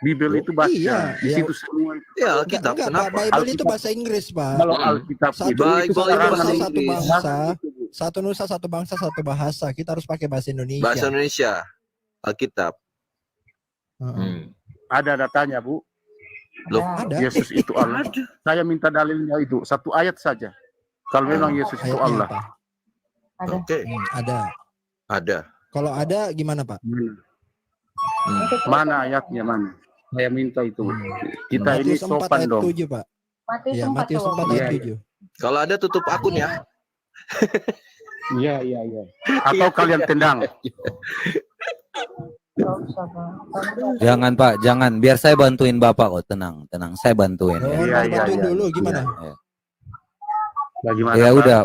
Bible itu baca. Iya, Di iya. situ semua. Ya Alkitab, Enggak, Pak. kenapa? Bible itu Alkitab. bahasa Inggris, Pak. Kalau Alkitab Satu itu Bible satu itu nusa, bahasa satu Inggris. bangsa, satu nusa, satu bangsa, satu bahasa. Kita harus pakai bahasa Indonesia. Bahasa Indonesia. Alkitab. Heeh. Hmm. ada datanya, Bu. Loh, Ada. Yesus itu Allah. Saya minta dalilnya itu satu ayat saja. Kalau memang Yesus itu Ayatnya Allah. apa? Ada. Oke, Ada. ada. Kalau ada gimana, Pak? Hmm. Mana ayatnya mana? Saya minta itu. Kita ini Matius 4 sopan ayat dong. 7, Pak. Matius Ya, 4 Matius tuh. 4 ayat Iya, 7. Kalau ada tutup akun ya. Iya. Atau kalian tendang. Nggak usah, Pak. jangan Pak, jangan. Biar saya bantuin Bapak kok, tenang, tenang. Saya bantuin. Oh, Iya, mau bantuin iya. dulu gimana? Bagaimana? Ya Pak? udah,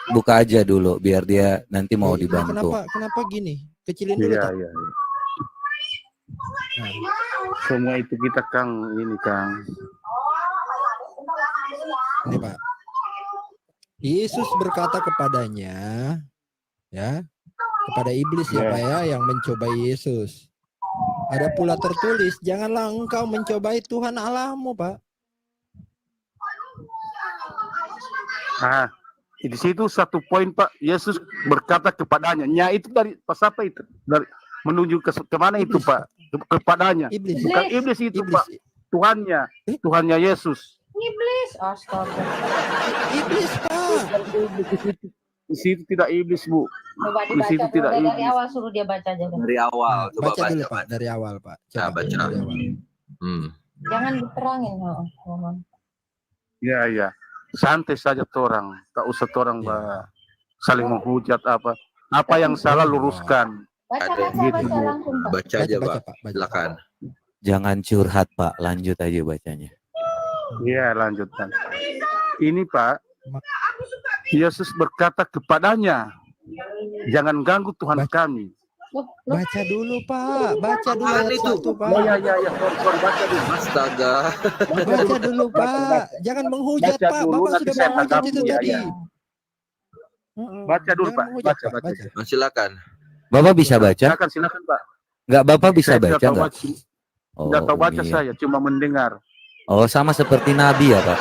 buka aja dulu biar dia nanti mau Ini dibantu. Kenapa gini? Kecilin dulu, Iya, tak? iya. Nah, Semua itu kita Kang, ini Kang. ini, Pak. Yesus berkata kepadanya, ya, kepada iblis ya, Ya. Pak ya, yang mencobai Yesus. Ada pula tertulis, janganlah engkau mencobai Tuhan Allahmu, Pak. Ah, di situ satu poin Pak. Yesus berkata kepadanya. Nya itu dari pas apa itu? Dari menuju ke mana itu Pak? Kepadanya. Iblis. Bukan iblis itu Iblis. Pak. Tuhannya. Tuhannya Yesus. Iblis. Astaga. Iblis, Pak. Di situ tidak iblis Bu. Coba Di situ dibaca tidak dulu dari iblis. awal, suruh dia baca aja. Dari awal. Coba Baca dulu, baca. Pak, dari awal, Pak. Nah, Coba, baca. dari awal. Hmm. Jangan diterangin. Mohon. Ya. Santai saja orang. Tak usah orang Ya. saling menghujat apa. Apa yang salah luruskan. Baca Ada. Gitu, Bu. langsung, Pak. Baca aja, Pak. Pak. Baca. Silakan. Jangan curhat Pak, lanjut aja bacanya. Iya, lanjutkan. Ini Pak, Yesus berkata kepadanya, jangan ganggu Tuhan kami. Loh, Baca dulu, Pak. Baca dulu Apaan ayat itu? 1, Pak. Oh ya, sorry, baca dulu. Astaga. Baca dulu, Pak. Jangan menghujat, Baca Pak. dulu, Bapak nanti sudah saya menghujat tanggapi, itu ya, tadi. ya. Heeh. Baca dulu, Jangan Pak. menghujat, Baca, Pak. baca. Silakan. Bapak bisa baca? Silakan Pak. Enggak, Bapak bisa Saya tidak baca tahu enggak? baca. Tidak tahu baca iya. saya, cuma mendengar. Oh, sama seperti Nabi ya, Pak?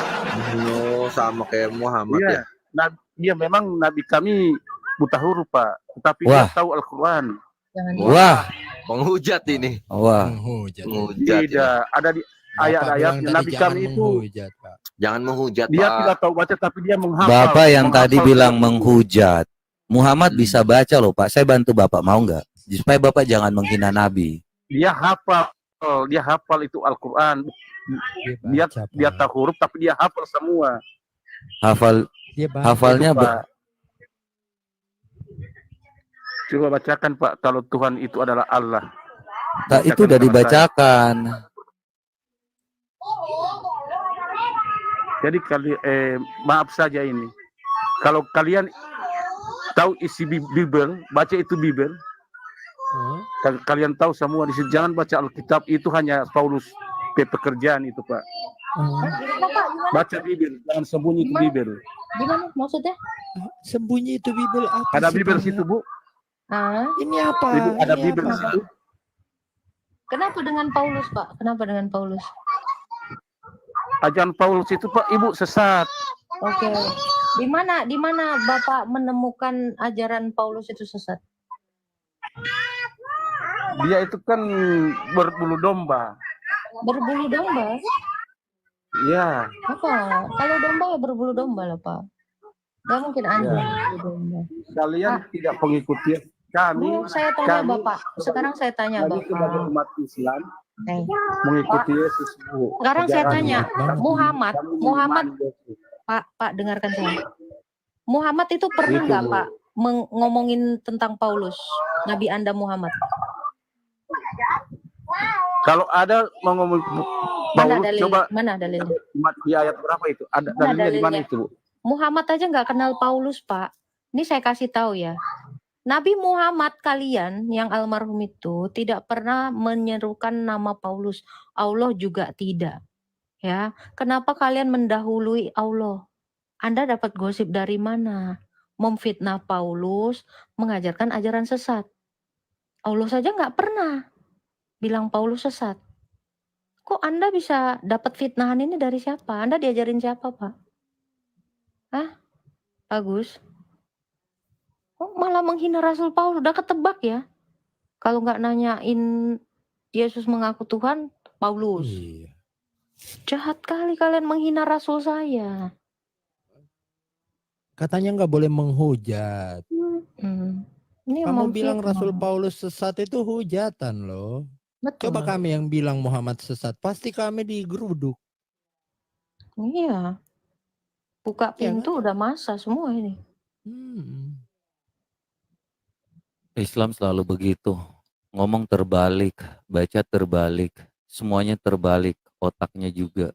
Oh, sama kayak Muhammad Iya. ya. Dia memang Nabi kami buta huruf Pak, tetapi Wah. dia tahu Al-Quran. Jangan Wah, Penghujat ini. wah. Menghujat. Menghujat. ini. Tidak, ada di Bapak ayat-ayat bilang tadi Nabi jangan kami itu. menghujat, Pak. Jangan menghujat, Dia Pak. tidak tahu baca, tapi dia menghafal. Bapak yang tadi Menghafal bilang Quran. menghujat. Muhammad bisa baca loh, Pak. Saya bantu Bapak, mau nggak? Supaya Bapak jangan menghina Nabi. Dia hafal itu Al-Quran. Dia baca, dia Pak. tahu huruf, tapi dia hafal semua. Hafal Dia baca. hafalnya Itu, Pak. Coba bacakan Pak, kalau Tuhan itu adalah Allah. itu udah dibacakan. Jadi maaf saja ini. Kalau kalian tahu isi Bible, baca itu Bible. Kalian tahu semua di situ. Jangan baca Alkitab, itu hanya Paulus pekerjaan itu Pak. Gimana, Pak? Gimana? Baca Bible, jangan sembunyi itu Bible. Gimana maksudnya? Sembunyi itu Bible apa Ada sih, Bible Pak? situ Bu. Ah, Ini apa? Ibu, ada Ini Bible apa? situ. kenapa dengan Paulus, Pak? Kenapa dengan Paulus? Ajaran Paulus itu Pak, Ibu sesat. Oke. Di mana Bapak menemukan ajaran Paulus itu sesat? Dia itu kan berbulu domba. Berbulu domba? Ya, Apa? Kalau domba ya berbulu domba lah, Pak. Gak mungkin anjing Ya. berbulu domba. kalian tidak mengikuti kami. Bu, saya tanya kami- Bapak. Sekarang saya tanya Kami sebagai Bapak. umat Islam Nih. mengikuti Yesus Bu. Sekarang saya Ajarannya. tanya, Muhammad, Kami Muhammad, mengimani Yesus. Pak, dengarkan saya. Muhammad itu pernah Gitu, nggak Bu. Pak ngomongin tentang Paulus, Nabi Anda Muhammad? Kalau ada mau ngomong Mana Paulus, dalil? coba Mana dalilnya? di ayat berapa itu? Ada Mana dalilnya di mana dalilnya? itu Bu? Muhammad aja nggak kenal Paulus, Pak. Ini saya kasih tahu ya. Nabi Muhammad kalian yang almarhum itu tidak pernah menyerukan nama Paulus. Allah juga tidak. Ya, kenapa kalian mendahului Allah? Anda dapat gosip dari mana? Memfitnah Paulus, mengajarkan ajaran sesat. Allah saja nggak pernah bilang Paulus sesat. Kok Anda bisa dapat fitnahan ini dari siapa? Anda diajarin siapa, Pak? Hah? Bagus. Kok malah menghina Rasul Paulus? Udah ketebak ya. Kalau nggak nanyain Yesus mengaku Tuhan, Paulus. Iya. Jahat kali kalian menghina Rasul saya. Katanya nggak boleh menghujat. Ini Kamu bilang memfitnah. Rasul Paulus sesat itu hujatan loh. Betul. Coba kami yang bilang Muhammad sesat, pasti kami digeruduk. Iya. Buka Iya pintu udah masa semua ini. Islam selalu begitu. Ngomong terbalik, baca terbalik, semuanya terbalik, otaknya juga.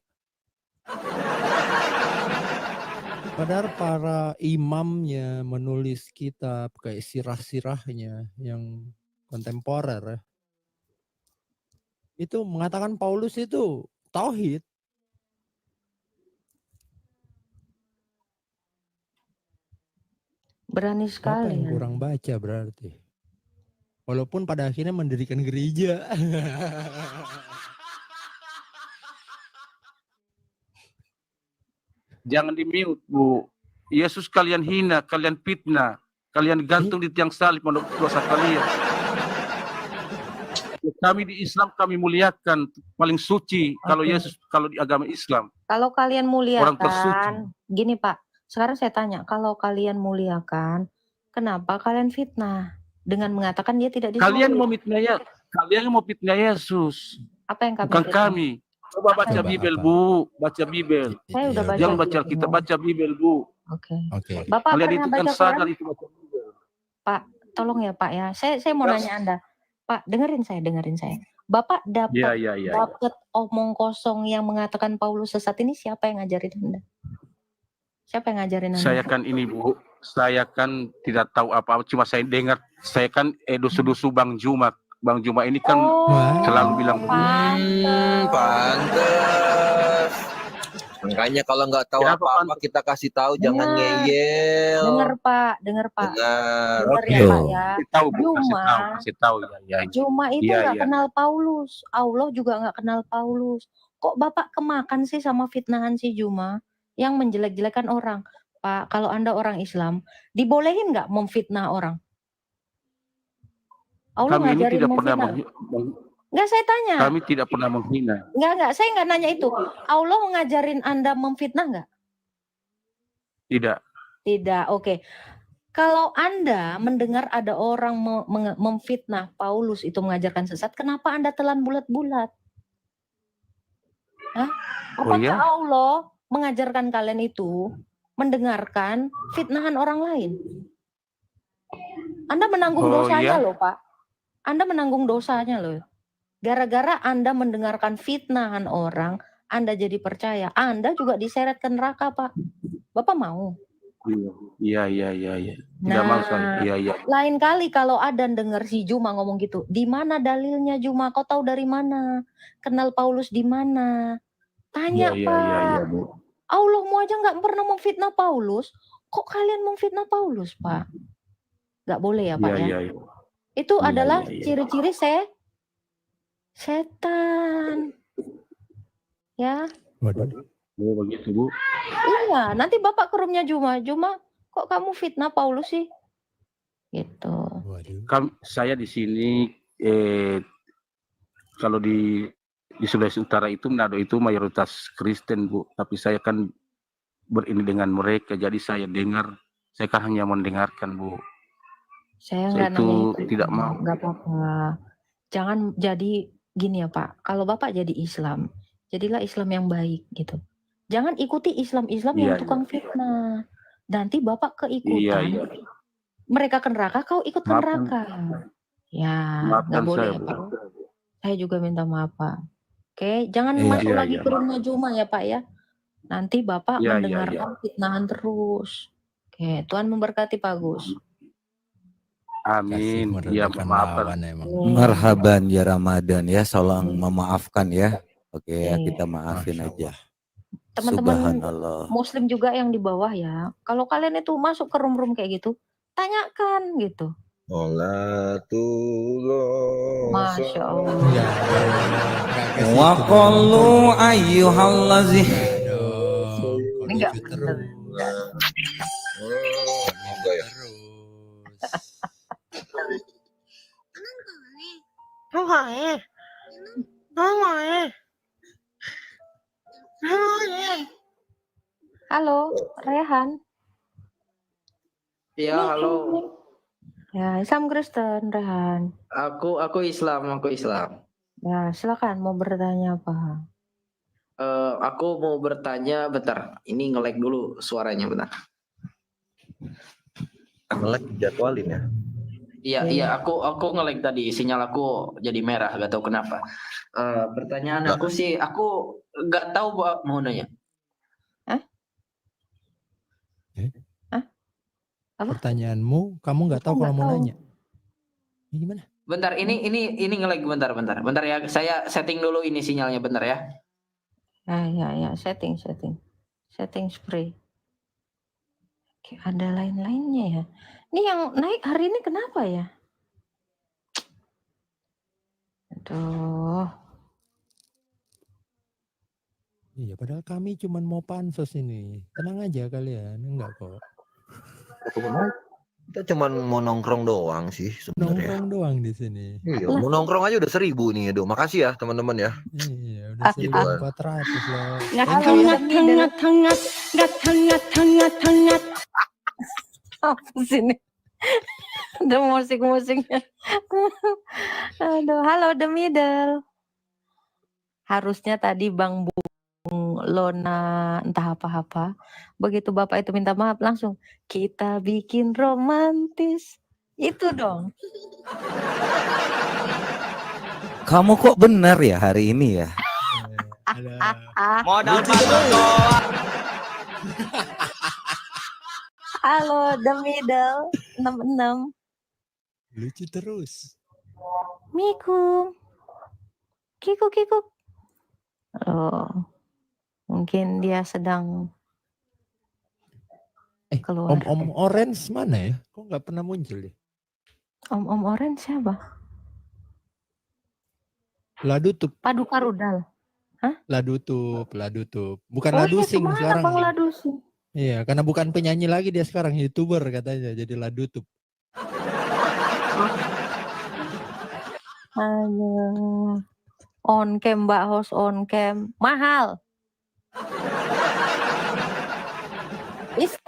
Padahal para imamnya menulis kitab kayak sirah-sirahnya yang kontemporer ya. Itu mengatakan Paulus itu tauhid. Berani Apa sekali. yang kurang baca berarti? Walaupun pada akhirnya mendirikan gereja. Jangan di-mute, Bu. Yesus kalian hina, kalian fitnah, kalian gantung di tiang salib menurut dosa kalian. Kami di Islam kami muliakan paling suci kalau Yesus, kalau di agama Islam. Kalau kalian Orang tersuci. muliakan, gini Pak, sekarang saya tanya, kalau kalian muliakan, kenapa kalian fitnah dengan mengatakan dia tidak disalib? Kalian mau fitnah Yesus. Apa yang kami Bukan fitnah? kami. Coba baca Coba Bibel, apa? Bu. Baca Bibel. Saya udah baca. Jangan baca Bibel. kita baca Bibel, Bu. Oke. Oke. Bapak Kalian pernah itu kan baca sadar Quran? itu baca Bibel. Pak, tolong ya Pak ya. Saya mau nanya Anda. Pak, dengerin saya. Bapak dapat Iya. dapat omong kosong yang mengatakan Paulus sesat ini siapa yang ngajarin Anda? Siapa yang ngajarin Anda? Saya kan ini, Bu. Saya kan tidak tahu apa-apa, cuma saya dengar. Saya kan dusu-dusu Bang Juma. Bang Juma ini kan selalu bilang Pantes. Makanya kalau nggak tahu Kenapa apa-apa kita kasih tahu, jangan ngeyel. Dengar Pak. Dengar. Dengar ya Yo. Pak ya. kasih tahu, Bu. Juma. Kasih tahu ya. Juma itu Iya, nggak iya. kenal Paulus. Allah juga nggak kenal Paulus. Kok Bapak kemakan sih sama fitnahan si Juma yang menjelek-jelekan orang? Pak, kalau Anda orang Islam, dibolehin nggak memfitnah orang? Allah Kami ini ngajarin tidak pernah memfitnah. Nggak, saya tanya. kami tidak pernah menghina. Nggak, saya nggak nanya itu. Allah ngajarin Anda memfitnah nggak? Tidak. Tidak, oke. Kalau Anda mendengar ada orang memfitnah Paulus itu mengajarkan sesat, kenapa Anda telan bulat-bulat? Hah? Oh Apakah iya? Allah mengajarkan kalian itu mendengarkan fitnahan orang lain? Anda menanggung Oh, dosanya iya? loh, Pak. Anda menanggung dosanya loh. Gara-gara Anda mendengarkan fitnahan orang, Anda jadi percaya. Anda juga diseret ke neraka, Pak. Bapak mau? Iya. Tidak mau saya. Iya. Lain kali kalau ada dengar si Juma ngomong gitu, di mana dalilnya Juma? Kau tahu dari mana? Kenal Paulus di mana? Tanya Iya, Pak. Bu. Allahmu aja nggak pernah memfitnah Paulus. Kok kalian memfitnah Paulus, Pak? Nggak boleh ya, Pak ya? Iya. Itu Iya, adalah iya. ciri-ciri setan. Ya. Waduh. Oh, begitu, Bu. Iya, nanti Bapak ke rumahnya Juma. Juma, kok kamu fitnah Paulus sih? Gitu. Waduh. Saya di sini kalau di Sulawesi Utara itu Manado itu mayoritas Kristen, Bu. Tapi saya kan berini dengan mereka, jadi saya kan hanya mendengarkan, Bu. Saya Saya nggak itu nanya itu. tidak mau. Nggak apa-apa. Jangan jadi gini ya Pak. Kalau Bapak jadi Islam, jadilah Islam yang baik gitu. Jangan ikuti Islam-Islam yang Iya, tukang fitnah. Nanti Bapak keikutan. Iya. Mereka ke neraka, kau ikut ke Maafkan. neraka. Ya, Maafkan nggak boleh saya, ya Bu. Pak. Saya juga minta maaf Pak. Oke, jangan Iya. masuk Iya, lagi iya, ke rumah Juma ya Pak ya. Nanti Bapak Iya, mendengarkan fitnahan terus. Oke, Tuhan memberkati Pak Gus. Amin. Ya, meredakan maafkan. lawan emang. Marhaban ya Ramadan ya, salam memaafkan ya. Oke ya, Iya. kita maafin Masya aja. Allah. Teman-teman Subhanallah. Muslim juga yang di bawah ya. Kalau kalian itu masuk ke room-room kayak gitu, tanyakan gitu. Masya Allah. Enggak ke situ Wa dong. qallu ayyuhallazi. Enggak dong. Kok Ini enggak lucu bener. terus. Enggak. Enggak ya. Terus. Halo, Rehan. Ya, halo. Ya, Islam Kristen, Rehan. Aku Islam. Ya, silakan mau bertanya apa? Aku mau bertanya, bentar. Ini nge-lag dulu suaranya, bentar. Nge-lag jadwalin ya. Iya, aku nge-lag tadi. Sinyal aku jadi merah, gak tahu kenapa. Pertanyaan aku sih, aku nggak tahu mau nanya. Apa? Pertanyaanmu, kamu nggak tahu Aku kalau nggak mau tahu. nanya. Ini gimana? Bentar, ini nge-lag bentar ya. Saya setting dulu ini sinyalnya bentar ya. Ya, setting spray. Oke, ada lain-lainnya ya. Ini yang naik hari ini kenapa ya? Aduh. Iya, padahal kami cuma mau pansos ini. Tenang aja kalian, enggak kok. Kita cuma mau nongkrong doang sih sebenarnya. Nongkrong doang di sini. Iya, mau nongkrong aja udah 1000 nih, Edo. Makasih ya teman-teman ya. Iya, udah Gitu. 1.400 loh. Thank you ya. Apa sih ini? Ada musik-musiknya. Aduh, halo The Middle. Harusnya tadi Bang Bung Lona entah apa-apa. Begitu Bapak itu minta maaf langsung kita bikin romantis. Itu dong. Kamu kok benar ya hari ini ya? Modal Halo The Middle 66. Lucu terus. Mikum. Kikuk. Oh. Mungkin dia sedang keluar. Om Orange mana ya? Kok nggak pernah muncul ya? Om Orange siapa? Ladutup. Paduka Rudal. Ladutup. Bukan Oh iya, Ladusing kemana sekarang. Bang Ladusing? Iya, karena bukan penyanyi lagi dia sekarang, YouTuber katanya, jadi Ladutup. Aduh. On cam Mbak host on cam. Mahal.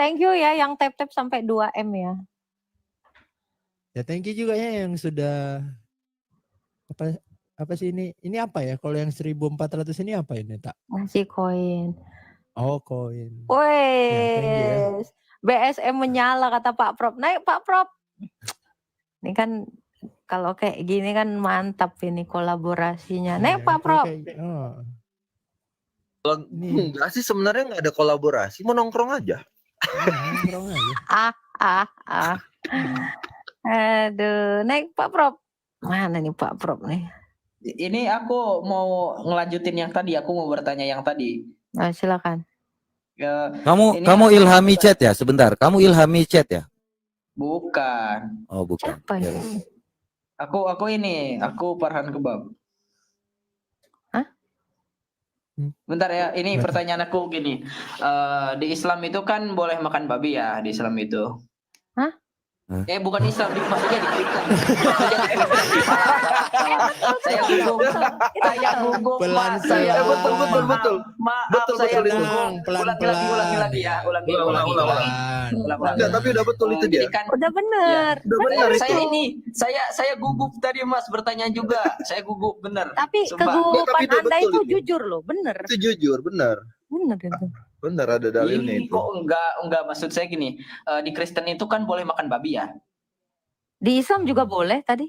Thank you ya yang tap-tap sampai 2M ya. Ya thank you juga ya yang sudah apa sih ini? Ini apa ya? Kalau yang 1.400 ini apa ini, Tak? Ngasih koin. Oh, koin. Wes. BSM menyala kata Pak Prop. Naik Pak Prop. Ini kan kalau kayak gini kan mantap ini kolaborasinya. Naik Pak Prop. Enggak sih sebenarnya nggak ada kolaborasi, mau nongkrong aja. Nongkrong aja. Aduh, naik Pak Prop. Mana nih Pak Prop nih? Ini aku mau ngelanjutin yang tadi. Aku mau bertanya yang tadi. Nah, silakan. Kamu Ilhami Chat ya? Sebentar, kamu Ilhami Chat ya? Bukan. Oh, bukan. Siapa Ya. ini? Aku Farhan Kebab. Hah? Bentar ya, ini pertanyaan aku gini. Di Islam itu kan boleh makan babi ya, di Islam itu. Hah? Bukan Islam, maksudnya di Kristen. Saya gugup. Pelan. Betul. Maaf, saya gugup. Pelan-pelan. Ulangi lagi ya. Ulangi. Enggak, tapi udah betul itu dia. Udah bener. Udah benar itu. Saya gugup tadi Mas bertanya juga. Saya gugup bener. Tapi Sumpah. kegugupan Tapi udah Anda betul itu itu. jujur loh, bener. Itu jujur, benar. Bener itu. Benar ada dalilnya Ini itu. kok enggak maksud saya gini. Di Kristen itu kan boleh makan babi ya? Di Islam juga boleh tadi?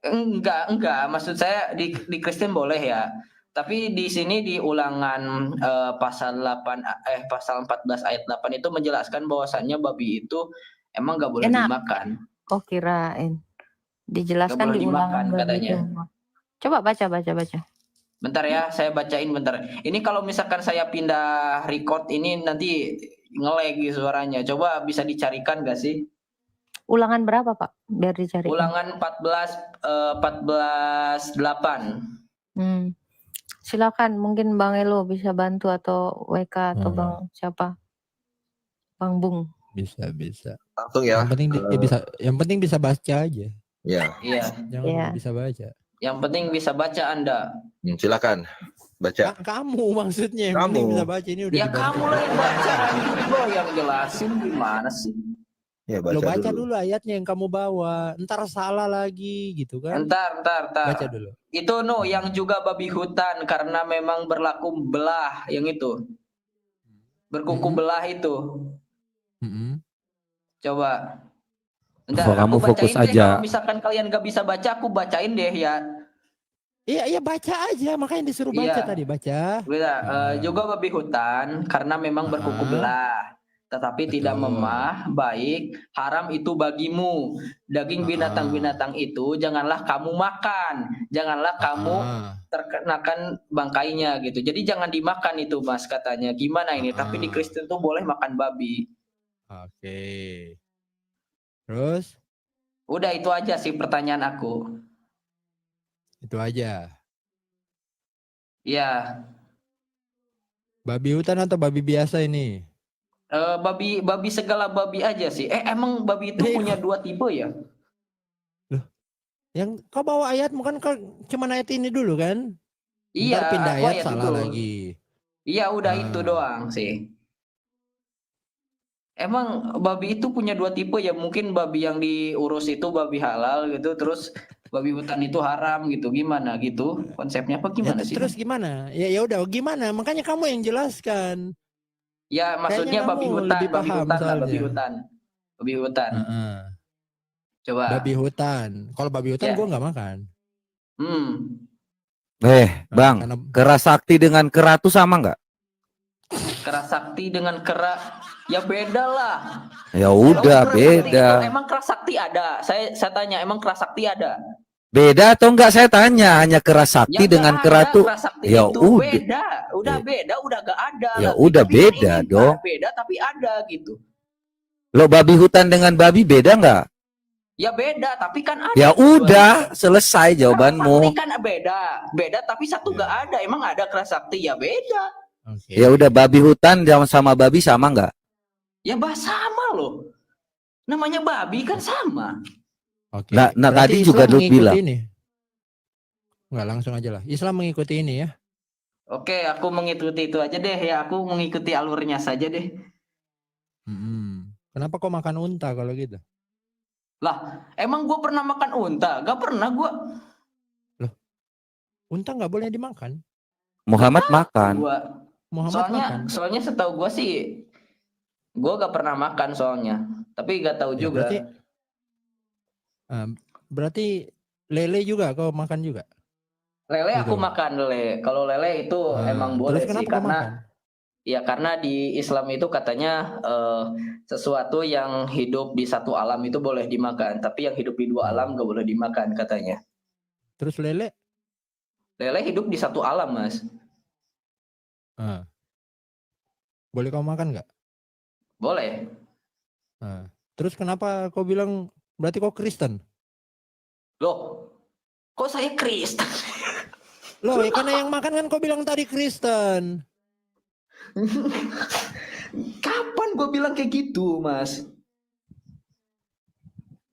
Enggak. Maksud saya di Kristen boleh ya. Tapi di sini di ulangan pasal 14 ayat 8 itu menjelaskan bahwasannya babi itu emang enggak boleh Enak. dimakan. Oh kirain. Dijelaskan boleh di dimakan ulangan katanya. gitu. Coba baca. Bentar ya, saya bacain bentar. Ini kalau misalkan saya pindah record ini nanti nge-lag suaranya. Coba bisa dicarikan gak sih? Ulangan berapa Pak? Biar dicari. Ulangan 14:8. Silakan, mungkin Bang Elo bisa bantu atau WK atau Bang siapa? Bang Bung. Bisa. Langsung ya. Yang penting bisa baca aja. Ya. Iya. Jangan Iya. bisa baca. Yang penting bisa baca Anda. Silakan baca. Kamu maksudnya yang penting bisa baca, ini udah Ya dibantu. kamu lah yang baca, lo yang jelasin gimana sih? Ya, Lo baca dulu ayatnya yang kamu bawa, ntar salah lagi gitu kan. Entar. Baca dulu. Itu yang juga babi hutan karena memang berlaku belah yang itu. Berkuku belah itu. Coba. Entar, Kamu aku fokus bacain deh. aja. Kalau misalkan kalian gak bisa baca, aku bacain deh ya. Iya baca aja, makanya disuruh baca Iya. tadi, baca. Juga babi hutan karena memang berkuku belah. Tetapi tidak memah, baik, haram itu bagimu. Daging binatang-binatang itu janganlah kamu makan. Janganlah kamu terkenakan bangkainya gitu. Jadi jangan dimakan itu Mas katanya. Gimana ini? Tapi di Kristen tuh boleh makan babi. Oke. Terus? Udah itu aja sih pertanyaan aku. Itu aja. Iya. Babi hutan atau babi biasa ini? Babi segala babi aja sih. Emang babi itu punya 2 tipe ya? Loh. Yang kau bawa ayat bukan cuma ayat ini dulu kan? Iya, Ntar pindah aku ayat salah itu. lagi. Iya, udah itu doang sih. Emang babi itu punya 2 tipe ya? Mungkin babi yang diurus itu babi halal gitu, terus babi hutan itu haram gitu. Gimana gitu? Konsepnya apa gimana sih? Terus gimana? Ya udah gimana? Makanya kamu yang jelaskan. Ya maksudnya Kayaknya babi kamu hutan, lebih babi paham hutan lah, soalnya. babi hutan. Coba. Babi hutan. Kalau babi hutan Ya. gua nggak makan. Bang, kera sakti dengan kera tuh sama nggak? Kera sakti dengan kera ya beda lah. Ya udah, beda. Emang kera sakti ada? Saya tanya, emang kera sakti ada? Beda atau enggak saya tanya, hanya kera sakti dengan kera tuh. Ya udah. Udah beda, udah gak ada. Ya lagi. udah Tapi beda ini dong. Beda tapi ada gitu. Lo babi hutan dengan babi beda nggak? Ya beda, tapi kan ada. Ya udah, selesai jawabanmu. Sakti kan beda tapi satu gak ada. Emang ada kera sakti? Ya beda. Ya udah, babi hutan sama babi sama nggak? Ya sama loh. Namanya babi kan sama. Oke. Nah Berarti tadi juga Islam lu mengikuti bilang. ini. Enggak, langsung aja lah. Islam mengikuti ini ya. Oke, aku mengikuti itu aja deh ya. Aku mengikuti alurnya saja deh. Kenapa kau makan unta kalau gitu? Lah, emang gue pernah makan unta? Gak pernah gue. Loh, unta nggak boleh dimakan. Muhammad makan. Soalnya setahu gue sih, gue gak pernah makan soalnya. Tapi gak tahu juga. Berarti lele juga kau makan juga? Lele aku makan lele. Kalau lele itu emang boleh sih karena di Islam itu katanya sesuatu yang hidup di satu alam itu boleh dimakan, tapi yang hidup di 2 alam gak boleh dimakan katanya. Terus lele? Lele hidup di satu alam, Mas. Boleh kau makan nggak? Boleh. Terus kenapa kau bilang berarti kau Kristen? Loh, kok saya Kristen? Loh, ya karena yang makan kan kau bilang tadi Kristen. Kapan gue bilang kayak gitu, Mas?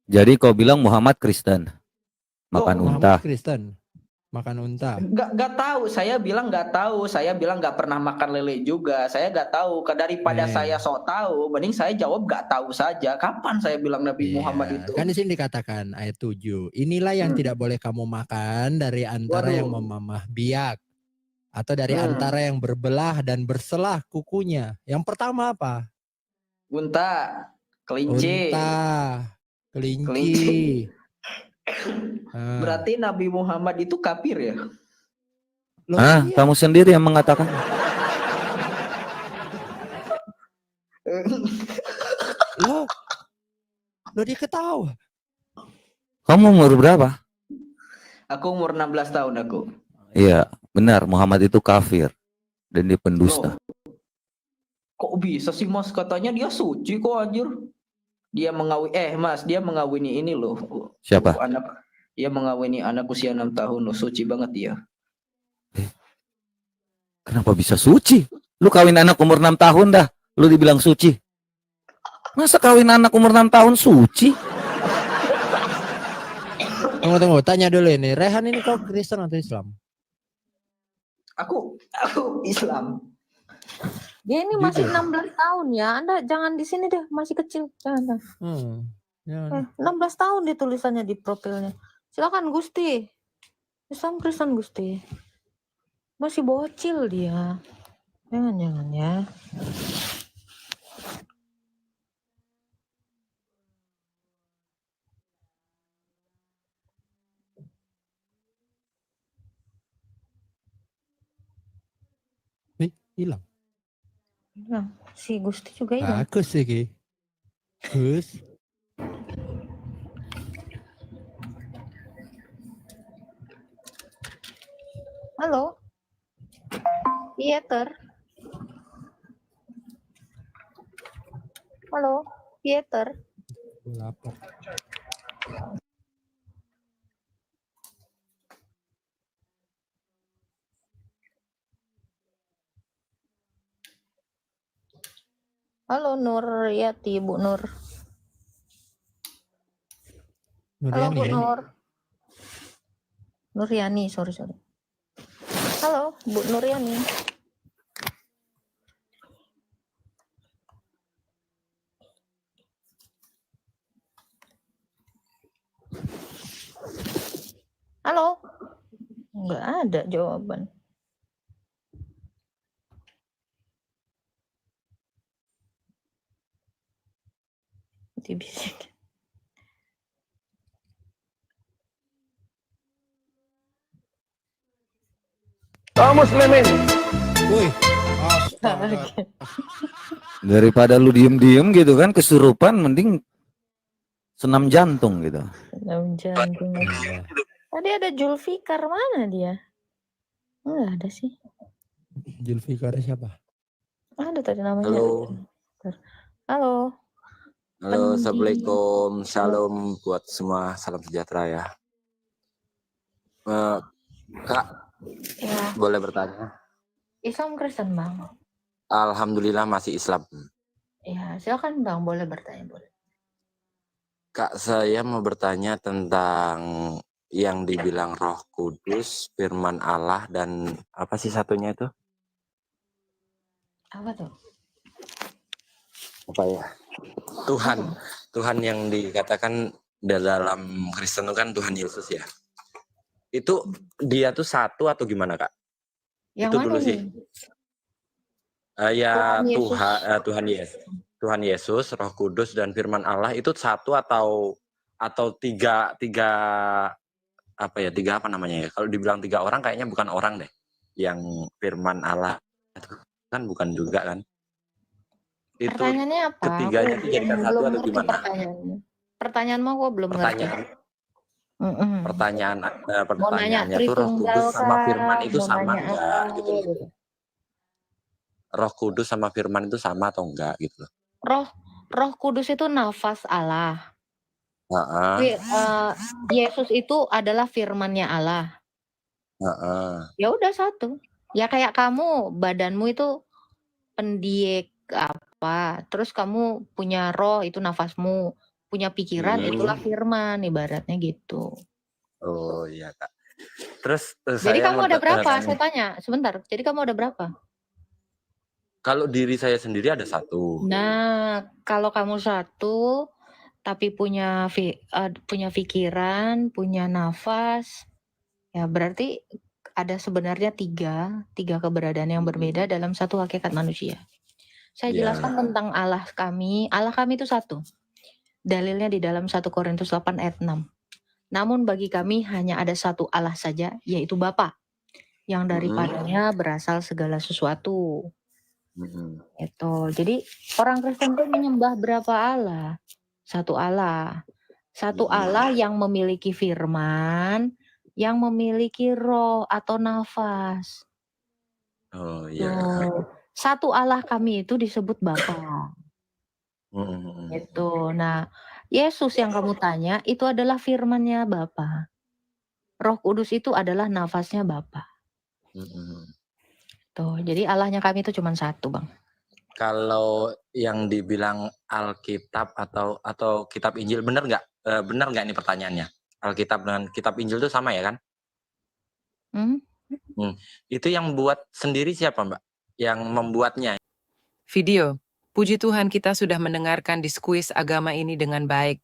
Jadi kau bilang Muhammad Kristen, makan unta. Muhammad Kristen, makan unta. Gak tahu. Saya bilang gak tahu. Saya bilang gak pernah makan lele juga. Saya gak tahu. Daripada saya sok tahu, mending saya jawab gak tahu saja. Kapan saya bilang Nabi Muhammad itu? Kan di sini dikatakan ayat 7. Inilah yang tidak boleh kamu makan dari antara yang memamah biak atau dari antara yang berbelah dan berselah kukunya. Yang pertama apa? Unta, kelinci. Kelinci. Berarti Nabi Muhammad itu kafir ya? Iya. Kamu sendiri yang mengatakan. Lo dia ketawa. Kamu umur berapa? Aku umur 16 tahun aku. Iya, benar. Muhammad itu kafir dan dia pendusta. Loh, kok bisa sih Mas? Katanya dia suci kok anjir. Dia Mas, dia mengawini ini loh. Siapa? Dia mengawini anak usia 6 tahun loh. Suci banget dia. Kenapa bisa suci? Lu kawin anak umur 6 tahun dah, lu dibilang suci. Masa kawin anak umur 6 tahun suci? Tunggu, tanya dulu ini. Rehan ini kau Kristen atau Islam? Aku Islam. Dia ini masih 16 tahun ya. Anda jangan di sini deh, masih kecil. Jangan. Jangan. 16 tahun di tulisannya di profilnya. Silakan Gusti. Islam Kristen Gusti. Masih bocil dia. Jangan ya. Hilang. Nah, si Gusti juga hilang. Aku sih, Gus. Halo. Pieter. Halo, Pieter. Lapar. Halo Nuryati, Bu Nur. Halo Bu Nuryani ya? Nur. Nuryani, sorry. Halo, Bu Nuryani. Halo. Enggak ada jawaban. Dibisik. Kaum muslimin. Wih. Astaga. Daripada lu diem-diem gitu kan, kesurupan, mending senam jantung gitu. Senam jantung. Tadi ada Julfikar, mana dia? Enggak ada sih. Julfikar siapa? Ada tadi namanya. Halo. Halo. Halo, Assalamualaikum. Salam buat semua. Salam sejahtera ya. Kak, Ya, boleh bertanya? Islam Kristen Bang. Alhamdulillah masih Islam. Ya, silakan Bang, boleh bertanya, boleh. Kak, saya mau bertanya tentang yang dibilang Roh Kudus, Firman Allah, dan apa sih satunya itu? Apa tuh? Apa ya? Tuhan yang dikatakan dalam Kristen itu kan Tuhan Yesus ya. Itu dia tuh satu atau gimana Kak? Yang itu mana dulu nih? sih. Ya Tuhan Yesus. Tuhan Yesus, Roh Kudus dan Firman Allah itu satu atau tiga apa namanya ya? Kalau dibilang 3 orang kayaknya bukan orang deh. Yang Firman Allah itu kan bukan juga kan? Itu Pertanyaannya apa? ketiganya Aku dijadikan satu belum atau ngerti gimana? Pertanyaanmu aku belum ngerti. Pertanyaannya tuh Roh Kudus sama Firman itu sama enggak gitu loh. Roh Kudus sama Firman itu sama atau enggak gitu loh. Roh Kudus itu nafas Allah. Yesus itu adalah firman-Nya Allah. Ya udah satu. Ya kayak kamu, badanmu itu pendiek apa, terus kamu punya roh itu nafasmu, punya pikiran itulah firman, ibaratnya gitu. Oh iya Kak. Terus Jadi kamu ada berapa? Saya tanya sebentar. Jadi kamu ada berapa? Kalau diri saya sendiri ada 1. Nah, kalau kamu 1 tapi punya pikiran, punya nafas, ya berarti ada sebenarnya 3 keberadaan yang berbeda dalam satu hakikat manusia. Saya jelaskan tentang Allah kami. Allah kami itu 1. Dalilnya di dalam 1 Korintus 8 ayat 6. Namun bagi kami hanya ada 1 Allah saja, yaitu Bapa, yang daripadanya berasal segala sesuatu. Itu. Jadi orang Kristen itu menyembah berapa Allah? 1 Allah. Satu Allah yang memiliki firman, yang memiliki roh atau nafas. Oh iya. Tuh. Satu Allah kami itu disebut Bapa. Itu. Nah, Yesus yang kamu tanya itu adalah firman-Nya Bapa. Roh Kudus itu adalah nafasnya Bapa. Tuh, jadi Allahnya kami itu cuma satu, Bang. Kalau yang dibilang Alkitab atau kitab Injil benar nggak? Benar nggak ini pertanyaannya? Alkitab dengan kitab Injil itu sama ya kan? Itu yang buat sendiri siapa, Mbak? Yang membuatnya? Video. Puji Tuhan kita sudah mendengarkan diskuis agama ini dengan baik.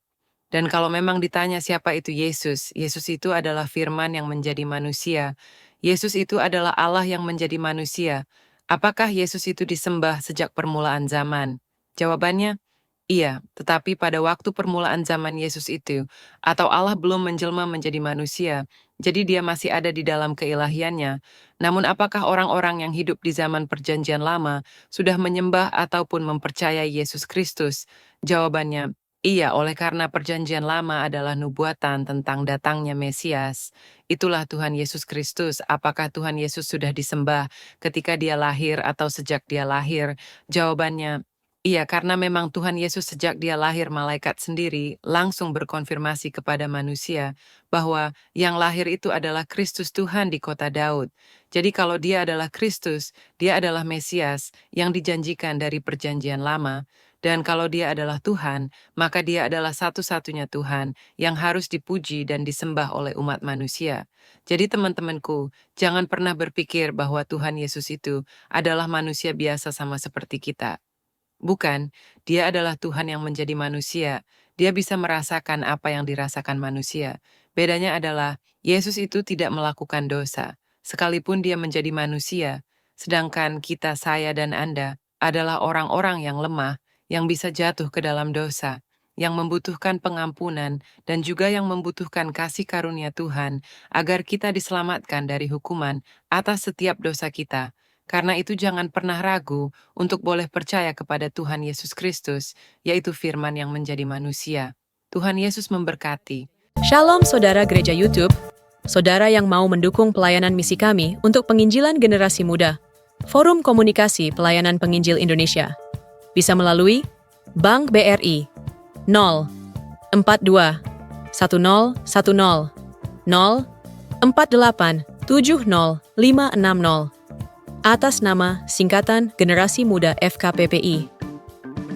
Dan kalau memang ditanya siapa itu Yesus, Yesus itu adalah firman yang menjadi manusia. Yesus itu adalah Allah yang menjadi manusia. Apakah Yesus itu disembah sejak permulaan zaman? Jawabannya, iya, tetapi pada waktu permulaan zaman Yesus itu, atau Allah belum menjelma menjadi manusia, jadi dia masih ada di dalam keilahiannya. Namun apakah orang-orang yang hidup di zaman perjanjian lama sudah menyembah ataupun mempercayai Yesus Kristus? Jawabannya, iya, oleh karena perjanjian lama adalah nubuatan tentang datangnya Mesias. Itulah Tuhan Yesus Kristus. Apakah Tuhan Yesus sudah disembah ketika dia lahir atau sejak dia lahir? Jawabannya, iya, karena memang Tuhan Yesus sejak dia lahir malaikat sendiri langsung berkonfirmasi kepada manusia bahwa yang lahir itu adalah Kristus Tuhan di kota Daud. Jadi kalau dia adalah Kristus, dia adalah Mesias yang dijanjikan dari perjanjian lama. Dan kalau dia adalah Tuhan, maka dia adalah satu-satunya Tuhan yang harus dipuji dan disembah oleh umat manusia. Jadi teman-temanku, jangan pernah berpikir bahwa Tuhan Yesus itu adalah manusia biasa sama seperti kita. Bukan, dia adalah Tuhan yang menjadi manusia. Dia bisa merasakan apa yang dirasakan manusia. Bedanya adalah, Yesus itu tidak melakukan dosa, sekalipun dia menjadi manusia. Sedangkan kita, saya dan Anda, adalah orang-orang yang lemah, yang bisa jatuh ke dalam dosa, yang membutuhkan pengampunan, dan juga yang membutuhkan kasih karunia Tuhan, agar kita diselamatkan dari hukuman atas setiap dosa kita. Karena itu jangan pernah ragu untuk boleh percaya kepada Tuhan Yesus Kristus, yaitu firman yang menjadi manusia. Tuhan Yesus memberkati. Shalom saudara gereja YouTube, saudara yang mau mendukung pelayanan misi kami untuk penginjilan generasi muda, Forum Komunikasi Pelayanan Penginjil Indonesia. Bisa melalui Bank BRI 0 42 10 10 0 48 70 560 atas nama singkatan Generasi Muda FKPPI.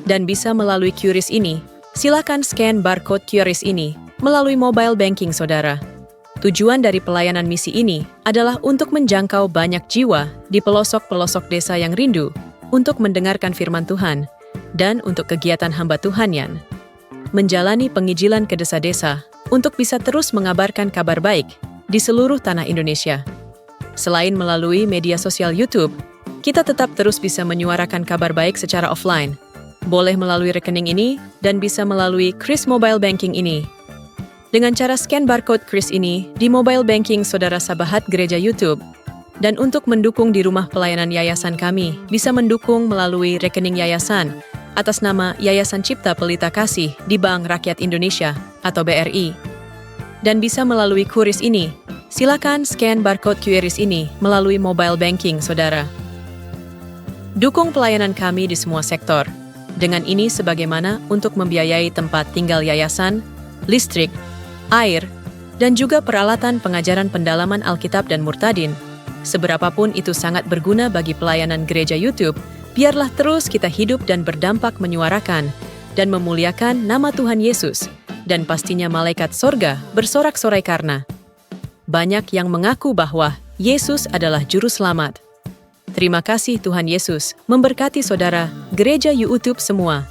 Dan bisa melalui QRIS ini, silakan scan barcode QRIS ini melalui mobile banking saudara. Tujuan dari pelayanan misi ini adalah untuk menjangkau banyak jiwa di pelosok-pelosok desa yang rindu untuk mendengarkan firman Tuhan dan untuk kegiatan hamba Tuhanian. Menjalani penginjilan ke desa-desa untuk bisa terus mengabarkan kabar baik di seluruh tanah Indonesia. Selain melalui media sosial YouTube, kita tetap terus bisa menyuarakan kabar baik secara offline. Boleh melalui rekening ini dan bisa melalui QRIS Mobile Banking ini. Dengan cara scan barcode QRIS ini di mobile banking saudara sahabat gereja YouTube. Dan untuk mendukung di rumah pelayanan yayasan kami, bisa mendukung melalui rekening yayasan atas nama Yayasan Cipta Pelita Kasih di Bank Rakyat Indonesia atau BRI. Dan bisa melalui QRIS ini, silakan scan barcode QRIS ini melalui mobile banking saudara. Dukung pelayanan kami di semua sektor. Dengan ini sebagaimana untuk membiayai tempat tinggal yayasan, listrik, air, dan juga peralatan pengajaran pendalaman Alkitab dan Murtadin. Seberapapun itu sangat berguna bagi pelayanan gereja YouTube, biarlah terus kita hidup dan berdampak menyuarakan dan memuliakan nama Tuhan Yesus, dan pastinya malaikat sorga bersorak-sorai karena banyak yang mengaku bahwa Yesus adalah Juru Selamat. Terima kasih Tuhan Yesus, memberkati saudara, gereja YouTube semua.